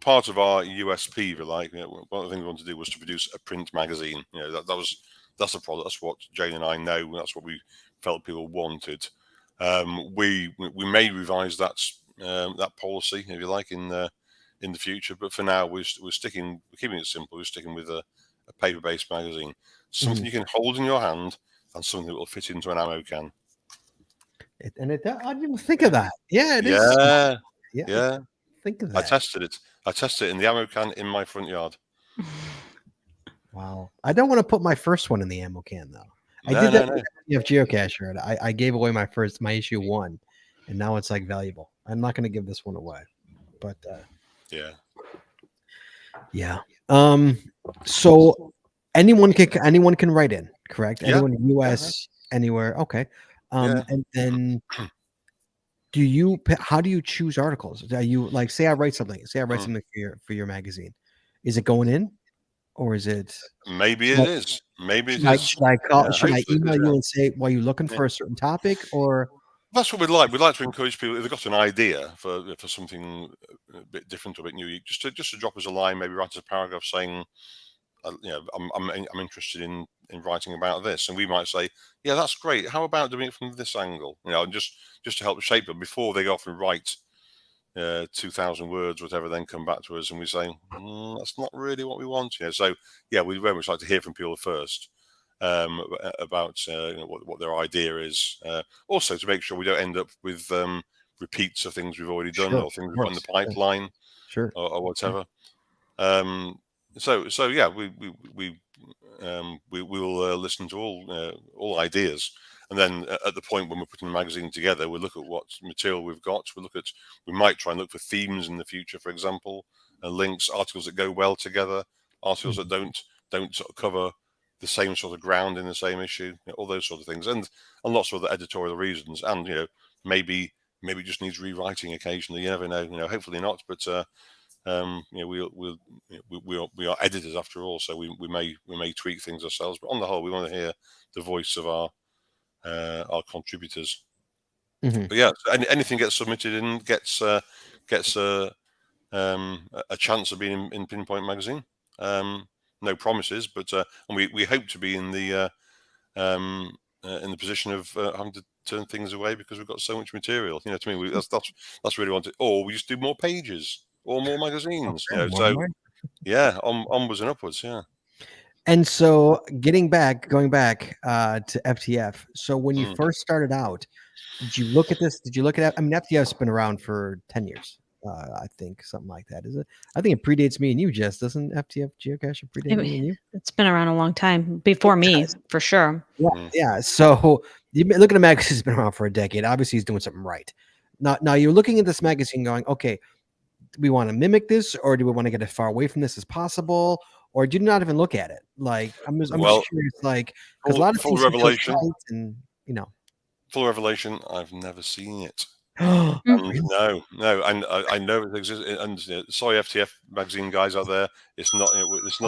Part of our USP, if you like, one of the things we want to do was to produce a print magazine. That's a product. That's what Jane and I know. That's what we felt people wanted. We may revise that policy, if you like, in the future. But for now, we're keeping it simple. We're sticking with a paper-based magazine, something you can hold in your hand, and something that will fit into an ammo can. I didn't even think of that. Yeah, it is. Yeah. Think of that. I tested it in the ammo can in my front yard. Wow. I don't want to put my first one in the ammo can though. I did that with Geocacher. I gave away my issue 1, and now it's like valuable. I'm not going to give this one away. But Yeah. yeah. So anyone can write in, correct? Yeah. Anyone in the US, anywhere. Okay. Yeah. And then how do you choose articles? Are you like, say I write something for your magazine, is it going in, or is it? Maybe Should it I, is. Maybe it should I, is. should I call? Yeah, Should I hopefully it email is. you Yeah. and say, "Well, you looking for a certain topic?" Or That's what we'd like. We'd like to encourage people if they've got an idea for something a bit different or a bit new, just to drop us a line, maybe write us a paragraph saying, I'm interested in writing about this, and we might say, yeah, that's great. How about doing it from this angle? And just to help shape them before they go off and write 2,000 words, whatever, then come back to us and we say, that's not really what we want. So yeah, we very much like to hear from people first about what their idea is. Also, to make sure we don't end up with repeats of things we've already done or things we've got in the pipeline, sure, or whatever. So yeah, we will listen to all ideas, and then at the point when we're putting the magazine together, we'll look at what material we've got. We might try and look for themes in the future, for example, and links, articles that go well together, articles that don't sort of cover the same sort of ground in the same issue, all those sort of things, and lots of other editorial reasons, and maybe it just needs rewriting occasionally. You never know. Hopefully not, but we are editors after all, so we may tweak things ourselves. But on the whole, we want to hear the voice of our contributors. Mm-hmm. But yeah, anything gets submitted and gets a chance of being in Pinpoint Magazine. No promises, but and we hope to be in the position of having to turn things away because we've got so much material. To me, that's really wanted. Or we just do more pages or more magazines. More. Yeah, onwards and upwards. Yeah. And so going back to FTF. So when you first started out, did you look at this? Did you look at? I mean, FTF's been around for 10 years. I think something like that. Is it? I think it predates me and you, Jess. Doesn't FTF Geocache predate me and you? It's been around a long time before me, for sure. Yeah. So you look at a magazine that's been around for a decade. Obviously, he's doing something right. Now you're looking at this magazine, going, okay, do we want to mimic this, or do we want to get as far away from this as possible, or do you not even look at it? Like, I'm just curious, like, because a lot of full things revelation, and full revelation. I've never seen it. And no, and I know it exists. And sorry, FTF magazine guys out there, it's not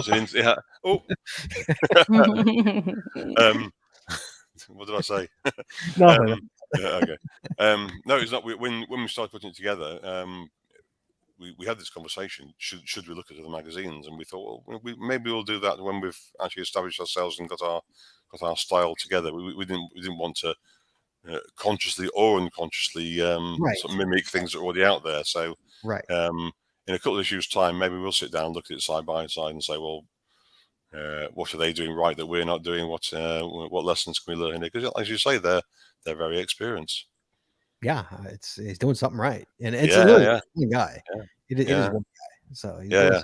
an yeah. Oh, what did I say? no, okay. No, it's not. When we started putting it together, we had this conversation. Should we look at other magazines? And we thought, well, maybe we'll do that when we've actually established ourselves and got our style together. We didn't want to consciously or unconsciously sort of mimic things that are already out there. So in a couple of issues' time, maybe we'll sit down, look at it side by side, and say, well, what are they doing right that we're not doing? What lessons can we learn here? Because, as you say, they're very experienced. Yeah, he's doing something right, and it's a really one guy. Yeah. It is one guy. So yeah.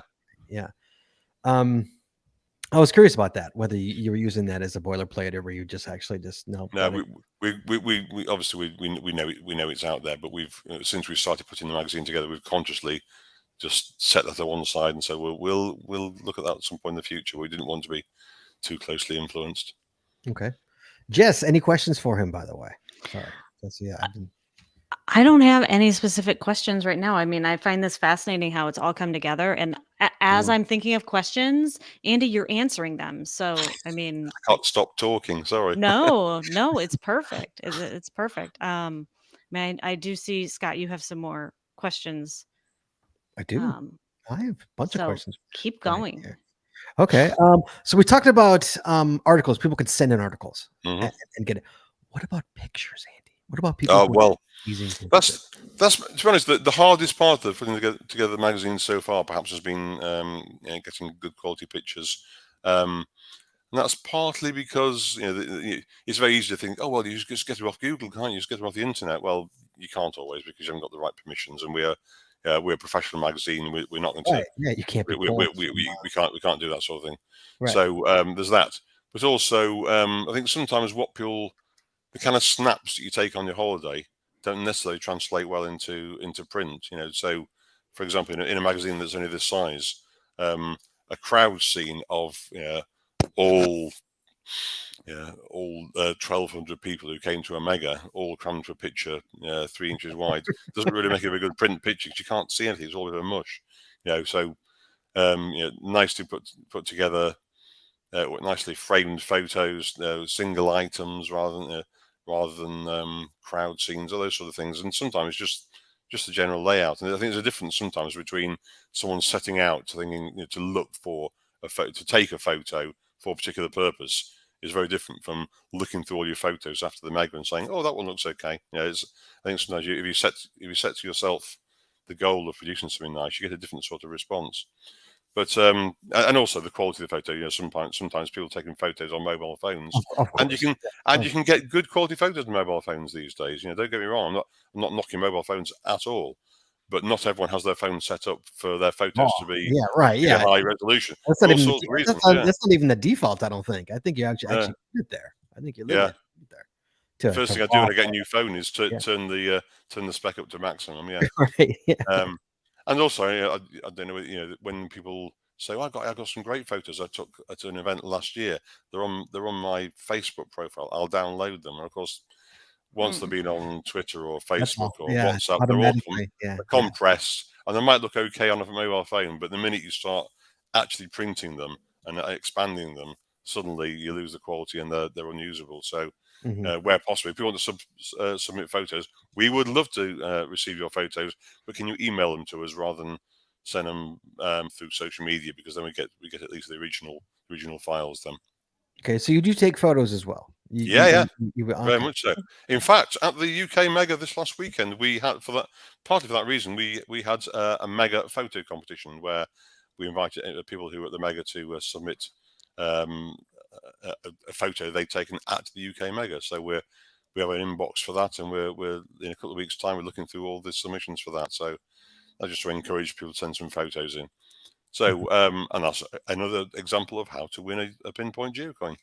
I was curious about that, whether you were using that as a boilerplate or were you just actually no. We obviously we know it's out there, but we've since we started putting the magazine together, we've consciously just set that to one side and said we'll look at that at some point in the future. We didn't want to be too closely influenced. Okay, Jess, any questions for him? By the way, sorry, I don't have any specific questions right now. I mean, I find this fascinating how it's all come together. And as I'm thinking of questions, Andy, you're answering them. So, I mean, I can't stop talking. Sorry. No, it's perfect. It's perfect. I do see, Scott, you have some more questions. I do. I have a bunch of questions. Keep going. Okay. So we talked about articles. People could send in articles and get it. What about pictures, Andy? What about people? That's to be honest, the hardest part of putting together the magazine so far, perhaps, has been getting good quality pictures. And that's partly because it's very easy to think, oh well, you just get it off Google, can't you? Just get it off the internet. Well, you can't always because you haven't got the right permissions, and we're a professional magazine. We're not going to. Yeah, you can't. We can't do that sort of thing. Right. So there's that. But also, I think sometimes the kind of snaps that you take on your holiday don't necessarily translate well into print. So for example, in a magazine that's only this size, a crowd scene of all 1,200 people who came to a mega, all crammed to a picture 3 inches wide, doesn't really make a very good print picture because you can't see anything. It's all a bit of mush, So nicely put together, nicely framed photos, single items rather than crowd scenes, all those sort of things. And sometimes just the general layout. And I think there's a difference sometimes between someone setting out to thinking to look for a photo, to take a photo for a particular purpose, is very different from looking through all your photos after the mega and saying, "Oh, that one looks okay." I think sometimes if you set to yourself the goal of producing something nice, you get a different sort of response. But and also the quality of the photo. Sometimes people taking photos on mobile phones, Of and you course. can get good quality photos on mobile phones these days. Don't get me wrong. I'm not knocking mobile phones at all, but not everyone has their phone set up for their photos to be high resolution. That's not All even sorts of reasons. that's not even the default. I don't think. I think you actually put it there. I think you live there. First thing I do when I get a new phone is turn the spec up to maximum. Yeah. Right. Yeah. And also, I don't know, when people say, "Oh, I got some great photos I took at an event last year," they're on my Facebook profile. I'll download them, and of course, once they've been on Twitter or Facebook or WhatsApp, they're compressed, and they might look okay on a mobile phone, but the minute you start actually printing them and expanding them, suddenly you lose the quality and they're unusable. So. Where possible, if you want to submit photos, we would love to receive your photos, but can you email them to us rather than send them through social media, because then we get at least the original files then. Okay, so you do take photos as well. Very much so. In fact, at the UK Mega this last weekend, we had partly for that reason we had a mega photo competition where we invited people who were at the Mega to submit a photo they'd taken at the UK Mega. So we have an inbox for that, and we're in a couple of weeks' time we're looking through all the submissions for that. So I just to encourage people to send some photos in. So and that's another example of how to win a Pinpoint Geocoin,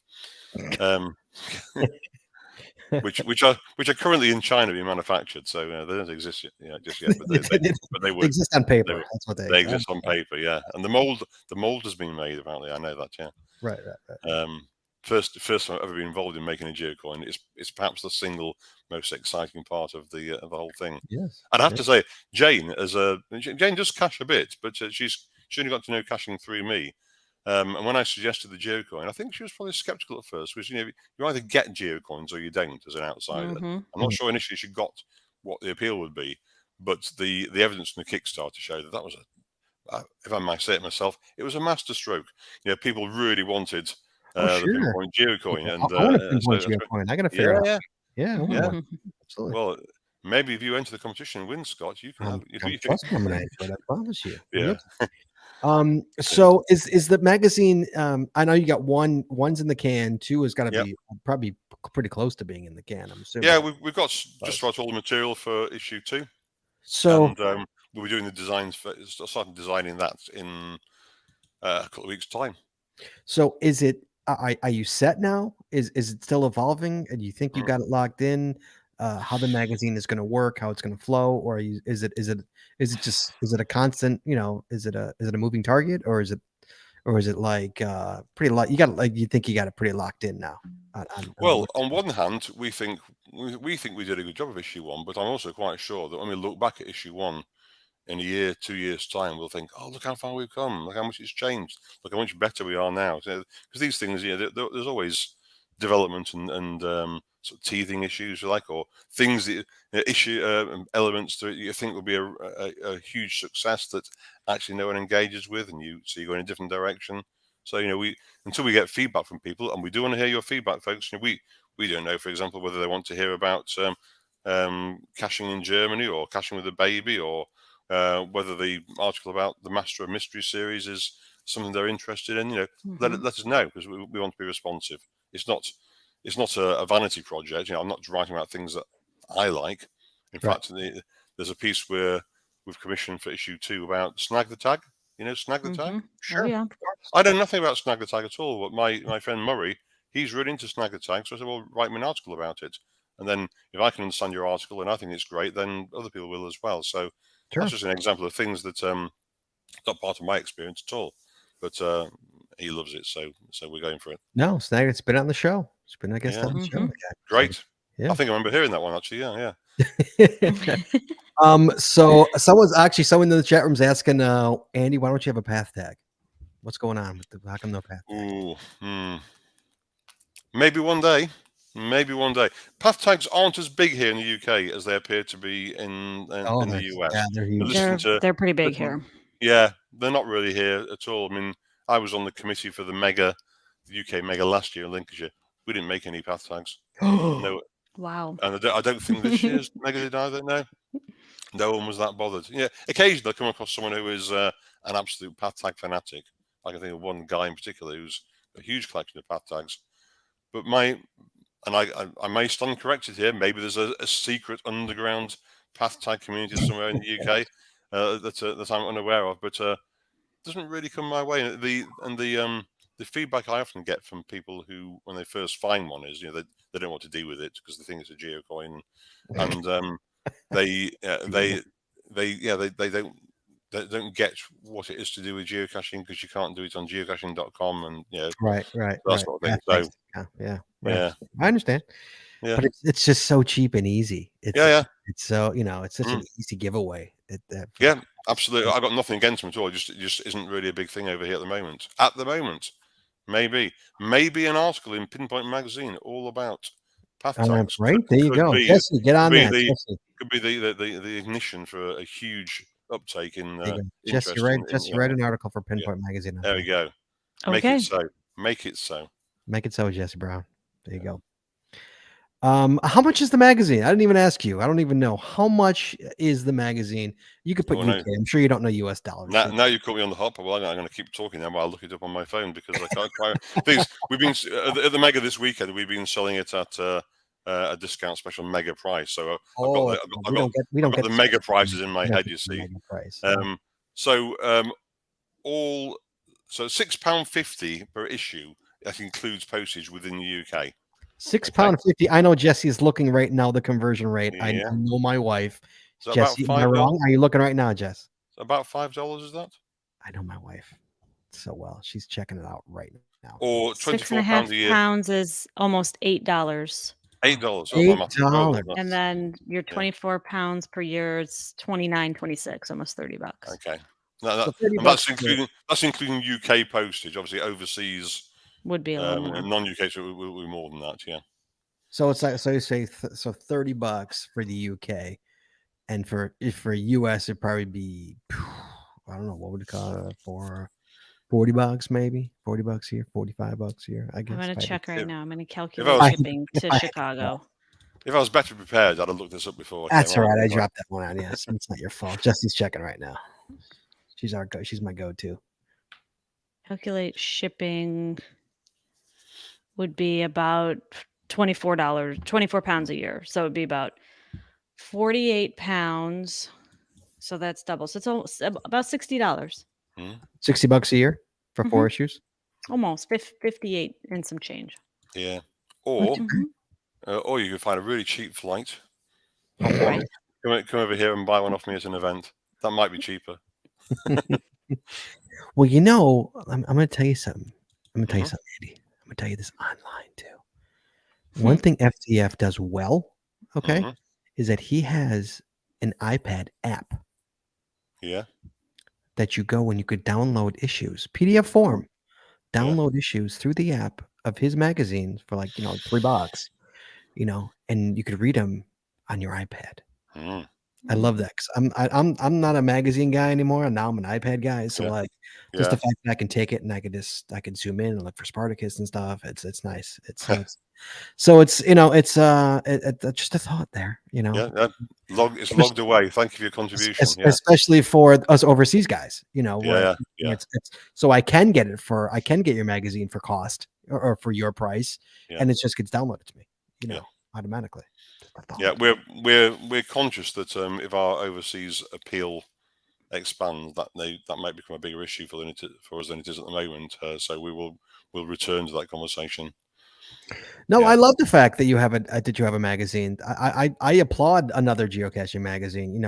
which are currently in China being manufactured. So they don't exist just yet, but they would exist on paper. That's what they exist on paper, yeah. And the mold has been made apparently. I know that, yeah. Right. First time I've ever been involved in making a geocoin. It's perhaps the single most exciting part of the whole thing. Yes. I'd have to say, Jane does cache a bit, but she only got to know caching through me. And when I suggested the geocoin, I think she was probably skeptical at first, because you either get geocoins or you don't as an outsider. I'm not sure initially she got what the appeal would be, but the evidence from the Kickstarter showed that was if I might say it myself, it was a masterstroke. People really wanted the Pinpoint Geocoin, and I want a Pinpoint Geocoin. I got to figure it out. Yeah. Absolutely. Well, maybe if you enter the competition and win, Scott, you can. Trust me, I'm going to enter it. I promise you. Yeah. So is the magazine? I know you got one's in the can. Two has got to be probably pretty close to being in the can. I'm assuming. Yeah, we've got just about all the material for issue 2. So and, we'll be doing the designs starting designing that in a couple of weeks' time. So is it? Are you set now? Is it still evolving? And you think you got it locked in? How the magazine is going to work, how it's going to flow, or is it a constant? Is it a moving target, or is it like pretty you think you got it pretty locked in now? On one hand, we think we did a good job of issue 1, but I'm also quite sure that when we look back at issue 1 in a year, 2 years' time, we'll think, "Oh, look how far we've come! Look how much it's changed! Look how much better we are now!" Because these things, there's always development and sort of teething issues, or things that elements that you think will be a huge success that actually no one engages with, and so you go in a different direction. So until we get feedback from people, and we do want to hear your feedback, folks. We don't know, for example, whether they want to hear about caching in Germany or caching with a baby, or whether the article about the Master of Mystery series is something they're interested in. Let us know, because we want to be responsive. It's not a vanity project. I'm not writing about things that I like. In fact, there's a piece where we've commissioned for issue 2 about Snag the Tag. Snag the Tag? Sure. Oh, yeah. I know nothing about Snag the Tag at all, but my friend Murray, he's really into Snag the Tag. So I said, well, write me an article about it. And then if I can understand your article and I think it's great, then other people will as well. So Sure. That's just an example of things that not part of my experience at all. But he loves it, so we're going for it. No, Snag, it's been on the show. It's been, I guess, Yeah. on the show. Mhm. Okay. Great. So, yeah. I think I remember hearing that one actually. Yeah. So someone in the chat room's asking, Andy, why don't you have a path tag? What's going on with how come no path tag? Ooh. Maybe one day. Path tags aren't as big here in the UK as they appear to be in the US. Yeah, they're huge. They're pretty big here. Yeah, they're not really here at all. I mean, I was on the committee for the UK Mega last year in Lincolnshire. We didn't make any path tags. No, Wow. and I don't think this year's Mega did either. No one was that bothered. Yeah, occasionally I come across someone who is an absolute path tag fanatic. I can think of one guy in particular who's a huge collection of path tags. But I may stand corrected here. Maybe there's a secret underground path tag community somewhere in the UK that I'm unaware of. But doesn't really come my way. And the feedback I often get from people who, when they first find one, is they don't know what to do with it because they think it's a geocoin, and they don't get what it is to do with geocaching because you can't do it on geocaching.com and right. that sort of thing. So yeah. I understand. Yeah. But it's just so cheap and easy. It's so it's such an easy giveaway. Yeah, absolutely. I got nothing against them at all. It just isn't really a big thing over here at the moment. Maybe an article in Pinpoint Magazine all about path tags. Right, there you go. Jesse, get on that. Could be the ignition for a huge uptake in Jesse, write an article for Pinpoint Magazine. There we go. Okay. Make it so. Make it so, Jesse Brown. There you go. How much is the magazine? I didn't even ask you. I don't even know. How much is the magazine? You could put UK. I'm sure you don't know US dollars. Now you caught me on the hop. Well, I'm going to keep talking now while I look it up on my phone because I can't quite. Things we've been at the Mega this weekend. We've been selling it at a discount special mega price. So I've got the mega prices in my head. You see. So £6.50 per issue. That includes postage within the UK. £6.50. I know Jesse is looking right now. The conversion rate. I know my wife. So Jesse, am I wrong? Are you looking right now, Jess? So about $5 is that? I know my wife so well. She's checking it out right now. Or £24 a year. £6.50 is almost $8. $8. $8. And then your 24 pounds per year is $29.26, almost $30. Okay. That's including UK postage. Obviously, overseas would be a little more. Non-UK will be more than that. Yeah. So it's like you say $30 for the UK, and for US it'd probably be I don't know what would you call it for $40 maybe $40 here, $45 here. I guess I'm going to check right now. I'm going to calculate shipping to Chicago. If I was better prepared, I'd have looked this up before. That's all right. I dropped that one out. Yes, it's not your fault. Jesse's checking right now. She's my go-to. Calculate shipping would be about $24, 24 pounds a year. So it'd be about 48 pounds. So that's double. So it's almost about $60. $60 a year for 4 issues? Almost 58 and some change. Yeah. Or you could find a really cheap flight. Right. Come over here and buy one off me at an event. That might be cheaper. Well, I'm going to tell you something. I'm going to tell you something, Andy. I'm going to tell you this online too. One thing FTF does well, is that he has an iPad app. Yeah. That you go and you could download issues, PDF form, download issues through the app of his magazines for like, $3, and you could read them on your iPad. I love that because I'm not a magazine guy anymore, and now I'm an iPad guy. So just the fact that I can take it and I can zoom in and look for Spartacus and stuff. It's nice. It's just a thought there. It's logged away. Thank you for your contribution. Especially for us overseas guys. So I can get your magazine for cost or for your price, and it just gets downloaded to me. Automatically. Yeah, we're conscious that if our overseas appeal expands, that might become a bigger issue for us than it is at the moment. So we'll return to that conversation. No, I love the fact that you have a magazine. I applaud another geocaching magazine.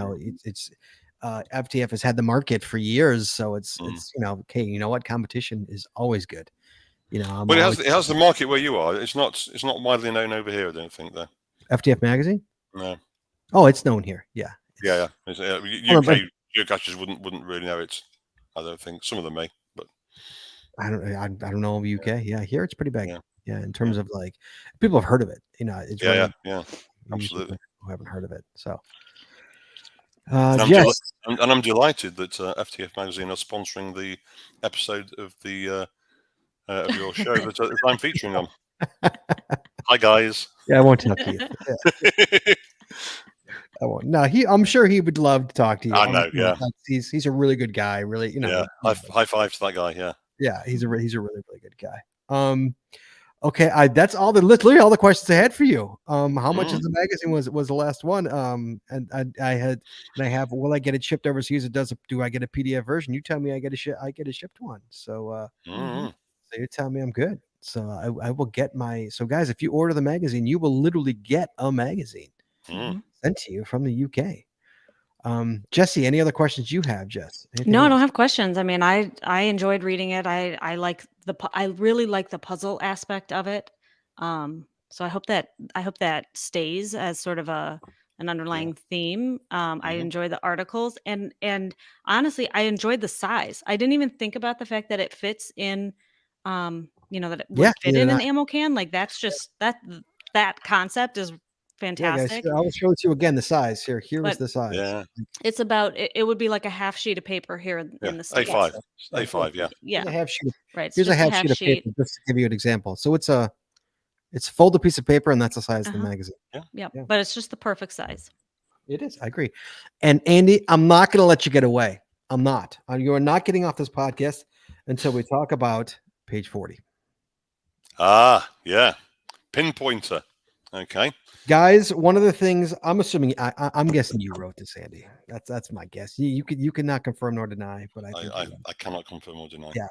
FTF has had the market for years, so it's Mm. okay. You know what? Competition is always good. I'm But always, it has the market where you are. It's not widely known over here. I don't think though. FTF magazine. No. Oh, it's known here. Yeah. Yeah. UK geocachers wouldn't really know it. I don't think some of them may, but I don't know UK. Yeah, here it's pretty big. Yeah. Yeah, in terms of like people have heard of it. It's yeah, usually absolutely. who haven't heard of it. So, And Jess, I'm delighted that FTF Magazine are sponsoring the episode of the of your show that I'm featuring on. Hi guys. yeah, I won't talk to you. Yeah, I won't. No, I'm sure he would love to talk to you. I know. Yeah. He's a really good guy. Really, Yeah. High five to that guy. Yeah. Yeah, he's a really good guy. Okay, that's all literally all the questions I had for you. How much of the magazine was the last one? And I have, will I get it shipped overseas? Do I get a PDF version? You tell me I get a shipped one. So so you tell me I'm good. So I will get so guys, if you order the magazine, you will literally get a magazine sent to you from the UK. Jesse, any other questions you have, Jess? Anything No, I else? don't have questions. I mean, I enjoyed reading it. I really like the puzzle aspect of it. So I hope that stays as sort of an underlying theme. I enjoy the articles and honestly, I enjoyed the size. I didn't even think about the fact that it fits in, that it would fit in an ammo can. Like that's just that concept is fantastic. Yeah, guys, I'll show it to you again. The size here. Here is But- the size. Yeah. It's about it would be like a half sheet of paper here in the States. A5. A5. Yeah. Yeah. Here's a half sheet. Right. Here's a half sheet of paper, just to give you an example. So it's a folded piece of paper, and that's the size of the magazine. Yeah. Yeah. But it's just the perfect size. It is. I agree. And Andy, I'm not going to let you get away. I'm not. You are not getting off this podcast until we talk about page 40. Ah, yeah. Pinpointer. Okay. Guys, one of the things I'm assuming, I'm guessing you wrote this, Andy. That's my guess. You could not confirm nor deny, but I cannot confirm or deny. Yeah.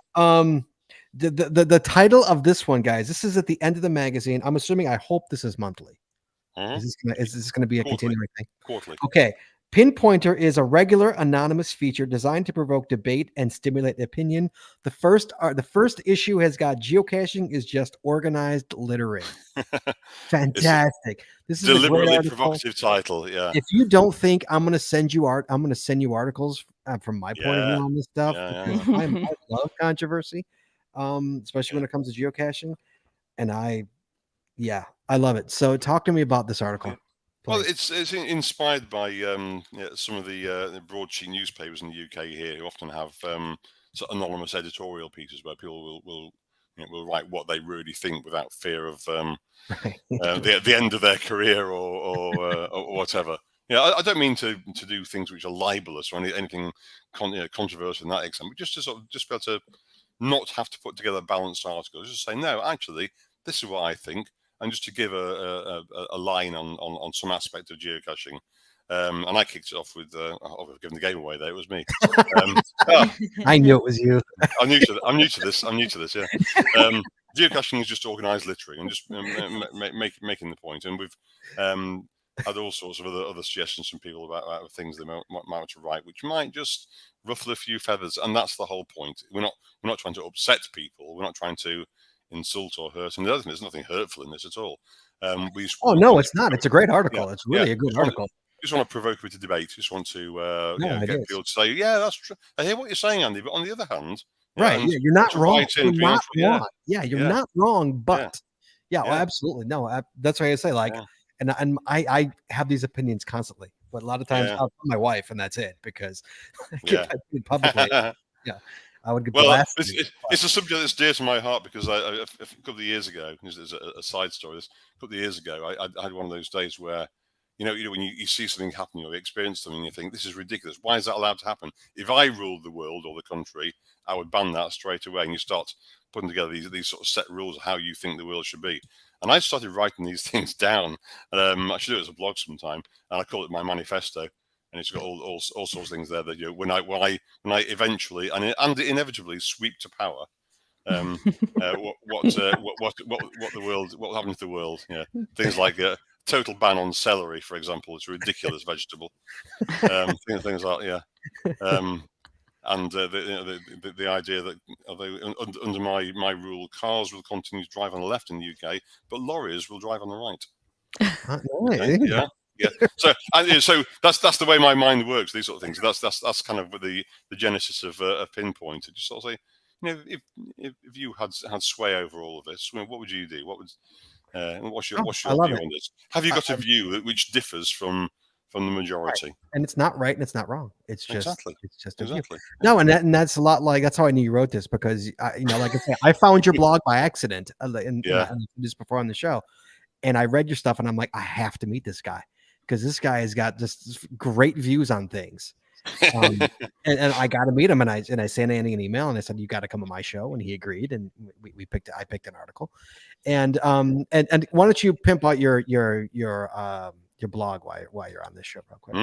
The title of this one, guys. This is at the end of the magazine. I'm assuming. I hope this is monthly. Is this gonna be a continuing thing? Quarterly. Okay. Pinpointer is a regular anonymous feature designed to provoke debate and stimulate opinion. The first issue has got geocaching is just organized littering. Fantastic. This is Deliberately a great provocative title. Yeah. If you don't think I'm going to send you articles from my point of view on this stuff, because I love controversy, especially when it comes to geocaching, and I love it. So talk to me about this article. Well, it's inspired by some of the broadsheet newspapers in the UK here, who often have sort of anonymous editorial pieces where people will write what they really think without fear of the end of their career or whatever. I don't mean to do things which are libelous or anything controversial in that extent, but just to sort of be able to not have to put together a balanced article. Just say, no, actually, this is what I think. And just to give a line on some aspect of geocaching, and I kicked it off with I've given the game away there. It was me. I knew it was you. I'm new to this. Yeah. Geocaching is just organised littering and just making the point. And we've had all sorts of other suggestions from people about things they might want to write, which might just ruffle a few feathers. And that's the whole point. We're not trying to upset people. We're not trying to insult or hurt. And the other thing, there's nothing hurtful in this at all. No, it's not. It's a great article. It's really a good article. Just want to provoke a bit of debate. Just want to get people to say, yeah, that's true. I hear what you're saying, Andy. But on the other hand, right? Yeah, you're not wrong. You're not wrong. Yeah, you're not wrong. But well, absolutely no. That's what I say. Like, and I have these opinions constantly, but a lot of times I'll tell my wife, and that's it, because publicly, I would get blasted. It's a subject that's dear to my heart, because a couple of years ago, there's a side story. A couple of years ago, I had one of those days where, when you see something happen, you experience something, you think, this is ridiculous. Why is that allowed to happen? If I ruled the world or the country, I would ban that straight away. And you start putting together these sort of set rules of how you think the world should be. And I started writing these things down. I should do it as a blog sometime, and I call it my manifesto. And it's got all sorts of things there that when I eventually and inevitably sweep to power, what will happen to the world? Things like total ban on celery, for example. It's a ridiculous vegetable. Things like and the idea that although under my rule, cars will continue to drive on the left in the UK, but lorries will drive on the right. Okay, yeah. So that's the way my mind works. These sort of things. That's kind of the genesis of Pinpoint. To just sort of say, if you had sway over all of this, what would you do? What's your view on this? Have you got a view which differs from the majority? Right. And it's not right and it's not wrong. It's just exactly. No, and that's a lot like, that's how I knew you wrote this, because like I said, I found your blog by accident and just before on the show, and I read your stuff and I'm like, I have to meet this guy, because this guy has got just great views on things. And I got to meet him, and I sent Andy an email and I said, you got to come on my show, and he agreed, and I picked an article, and why don't you pimp out your blog while you're on this show real quick?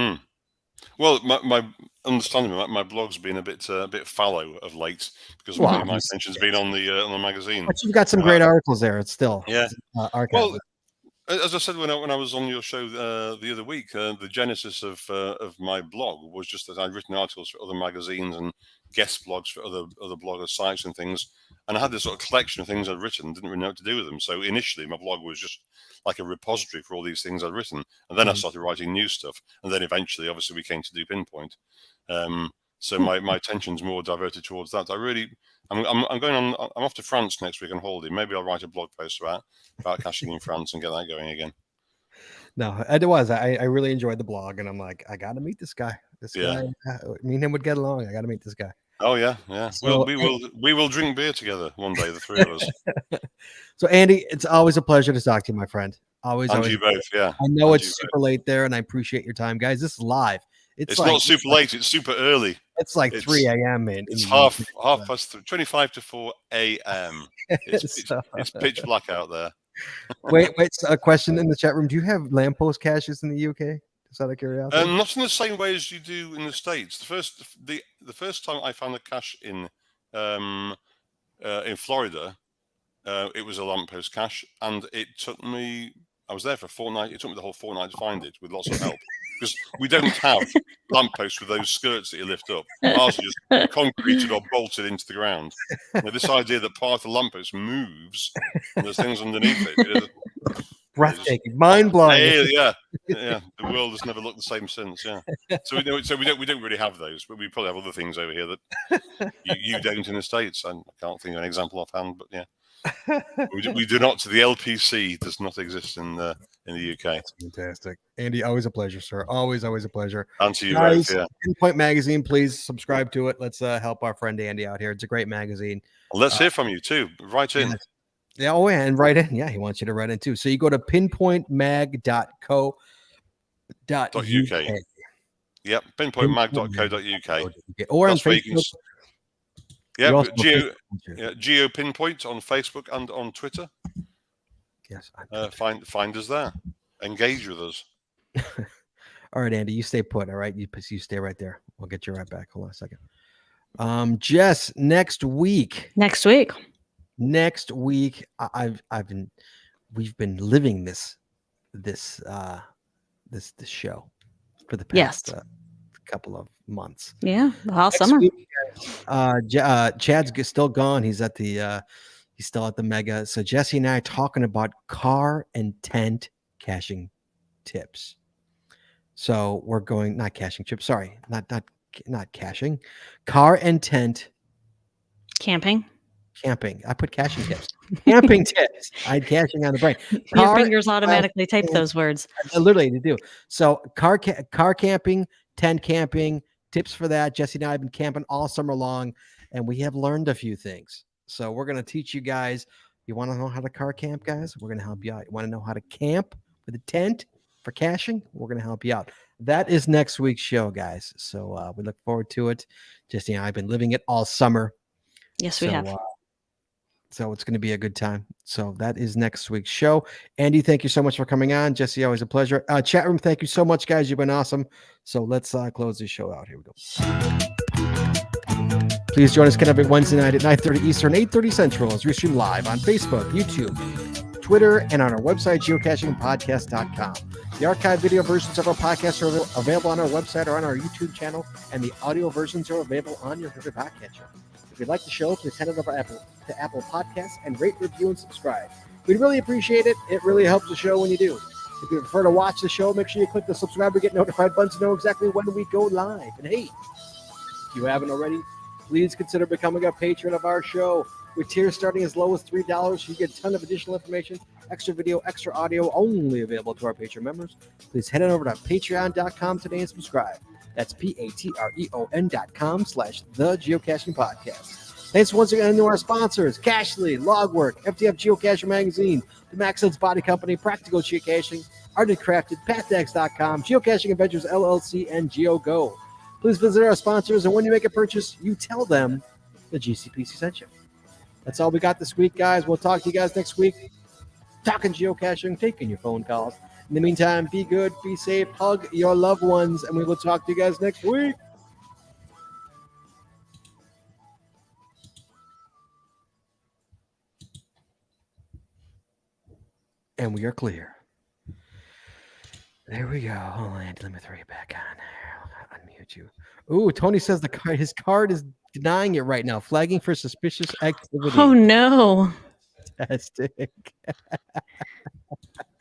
Well, my understanding of my blog's been a bit fallow of late, because my attention's been on the magazine. But you've got some great articles there. It's still archived. Well, as I said when I was on your show the other week, the genesis of my blog was just that I'd written articles for other magazines and guest blogs for other blogger sites and things, and I had this sort of collection of things I'd written, didn't really know what to do with them. So initially, my blog was just like a repository for all these things I'd written, and then I started writing new stuff, and then eventually, obviously, we came to do Pinpoint. So my attention's more diverted towards that. I'm going on. I'm off to France next week on holiday. Maybe I'll write a blog post about caching in France and get that going again. No, it was. I really enjoyed the blog, and I'm like, I got to meet this guy. This guy, me and him would get along. I got to meet this guy. Oh yeah. So, we will drink beer together one day, the three of us. So Andy, it's always a pleasure to talk to you, my friend. Always. You both. Yeah. I know it's super late there, and I appreciate your time, guys. This is live. It's like, not super late. It's super early. It's like 3 a.m. It's half past 25 to 4 a.m. It's pitch black out there. Wait. A question in the chat room. Do you have lamppost caches in the UK? Just out of curiosity. Not in the same way as you do in the States. The first time I found a cache in Florida, it was a lamppost cache, and it took me. I was there for a fortnight. It took me the whole fortnight to find it, with lots of help, because we don't have lampposts with those skirts that you lift up. Ours are just concreted or bolted into the ground. This idea that part of the lamppost moves and there's things underneath it. Breathtaking, mind-blowing. Yeah. The world has never looked the same since. Yeah. So we don't really have those, but we probably have other things over here that you don't in the States. And I can't think of an example offhand, but yeah. We do not. The LPC does not exist in the UK. That's fantastic, Andy. Always a pleasure, sir. Always a pleasure. And to you guys, both, yeah. Pinpoint Magazine, please subscribe to it. Let's help our friend Andy out here. It's a great magazine. Well, let's hear from you too. Write in. Yeah. Oh, yeah, and write in. Yeah, he wants you to write in too. So you go to pinpointmag.co.uk. Yep, pinpointmag.co.uk. Or on Facebook. Yeah, Geo Pinpoint on Facebook and on Twitter. Yes. Find us there. Engage with us. All right, Andy, you stay put. All right, you stay right there. We'll get you right back. Hold on a second. Jess, next week. We've been living this show for the past couple of months. Yeah, all summer. Chad's still gone. He's still at the Mega. So Jesse and I are talking about car and tent caching tips. So we're going, not caching tips. Sorry, not caching. Car and tent camping. I put caching tips. Camping tips. I had caching on the brain. Your fingers automatically type those words. Literally, they do. So car camping, tent camping, tips for that. Jesse and I have been camping all summer long, and we have learned a few things. So we're going to teach you guys. You want to know how to car camp, guys? We're going to help you out. You want to know how to camp with a tent for caching? We're going to help you out. That is next week's show, guys. So we look forward to it. Jesse and I have been living it all summer. Yes, we have. So it's going to be a good time. So that is next week's show. Andy, thank you so much for coming on. Jesse, always a pleasure. Chat room, thank you so much, guys. You've been awesome. So let's close this show out. Here we go. Please join us every Wednesday night at 9:30 Eastern, 8:30 Central as we stream live on Facebook, YouTube, Twitter, and on our website, geocachingpodcast.com. The archived video versions of our podcasts are available on our website or on our YouTube channel, and the audio versions are available on your favorite podcatcher. If you'd like the show, please head over to Apple Podcasts and rate, review, and subscribe. We'd really appreciate it. It really helps the show when you do. If you prefer to watch the show, make sure you click the subscribe to get notified button to know exactly when we go live. And hey, if you haven't already, please consider becoming a patron of our show. With tiers starting as low as $3, you get a ton of additional information, extra video, extra audio, only available to our Patreon members. Please head on over to patreon.com today and subscribe. That's patreon.com/The Geocaching Podcast. Thanks once again to our sponsors, Cachly, Logwork, FTF Geocacher Magazine, The Maxence Body Company, Practical Geocaching, Art and Crafted, PathX.com, Geocaching Adventures LLC, and GeoGo. Please visit our sponsors, and when you make a purchase, you tell them the GCPC sent you. That's all we got this week, guys. We'll talk to you guys next week. Talking geocaching, taking your phone calls. In the meantime, be good, be safe, hug your loved ones, and we will talk to you guys next week. And we are clear. There we go. Hold on, Andy, let me throw you back on there. I'll unmute you. Ooh, Tony says his card is denying it right now, flagging for suspicious activity. Oh no. Fantastic.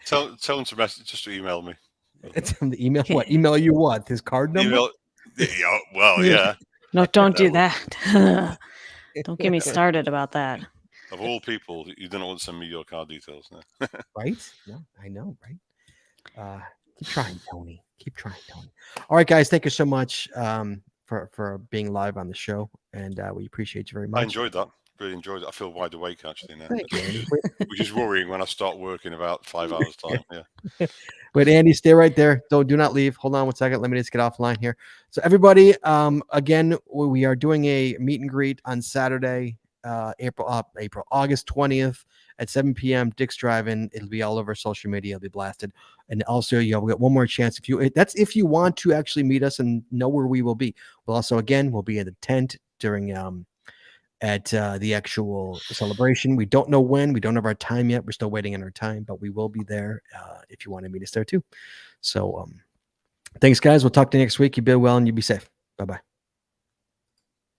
Tell him to message, just to email me. It's him to email what? Email you what? His card number? Yeah, well, yeah. No, don't do that. Don't get me started about that. Of all people, you don't want to send me your card details now. Right? No, I know, right? Keep trying, Tony. Keep trying, Tony. All right, guys, thank you so much for being live on the show, and we appreciate you very much. I enjoyed that. Really enjoyed it. I feel wide awake actually now. Thank you, Andy. Which is worrying when I start work in about 5 hours time. Yeah. Wait, Andy, stay right there. Do not leave. Hold on one second. Let me just get offline here. So everybody, again, we are doing a meet and greet on Saturday, August 20th at 7 p.m. Dick's Drive-In. It'll be all over social media. It'll be blasted. And also, you'll get one more chance if you want to actually meet us and know where we will be. We'll also, again, we'll be in the tent during at the actual celebration. We don't know when. We don't have our time yet. We're still waiting on our time, but we will be there if you want to meet us there too. So thanks, guys. We'll talk to you next week. You be well and you be safe. Bye-bye.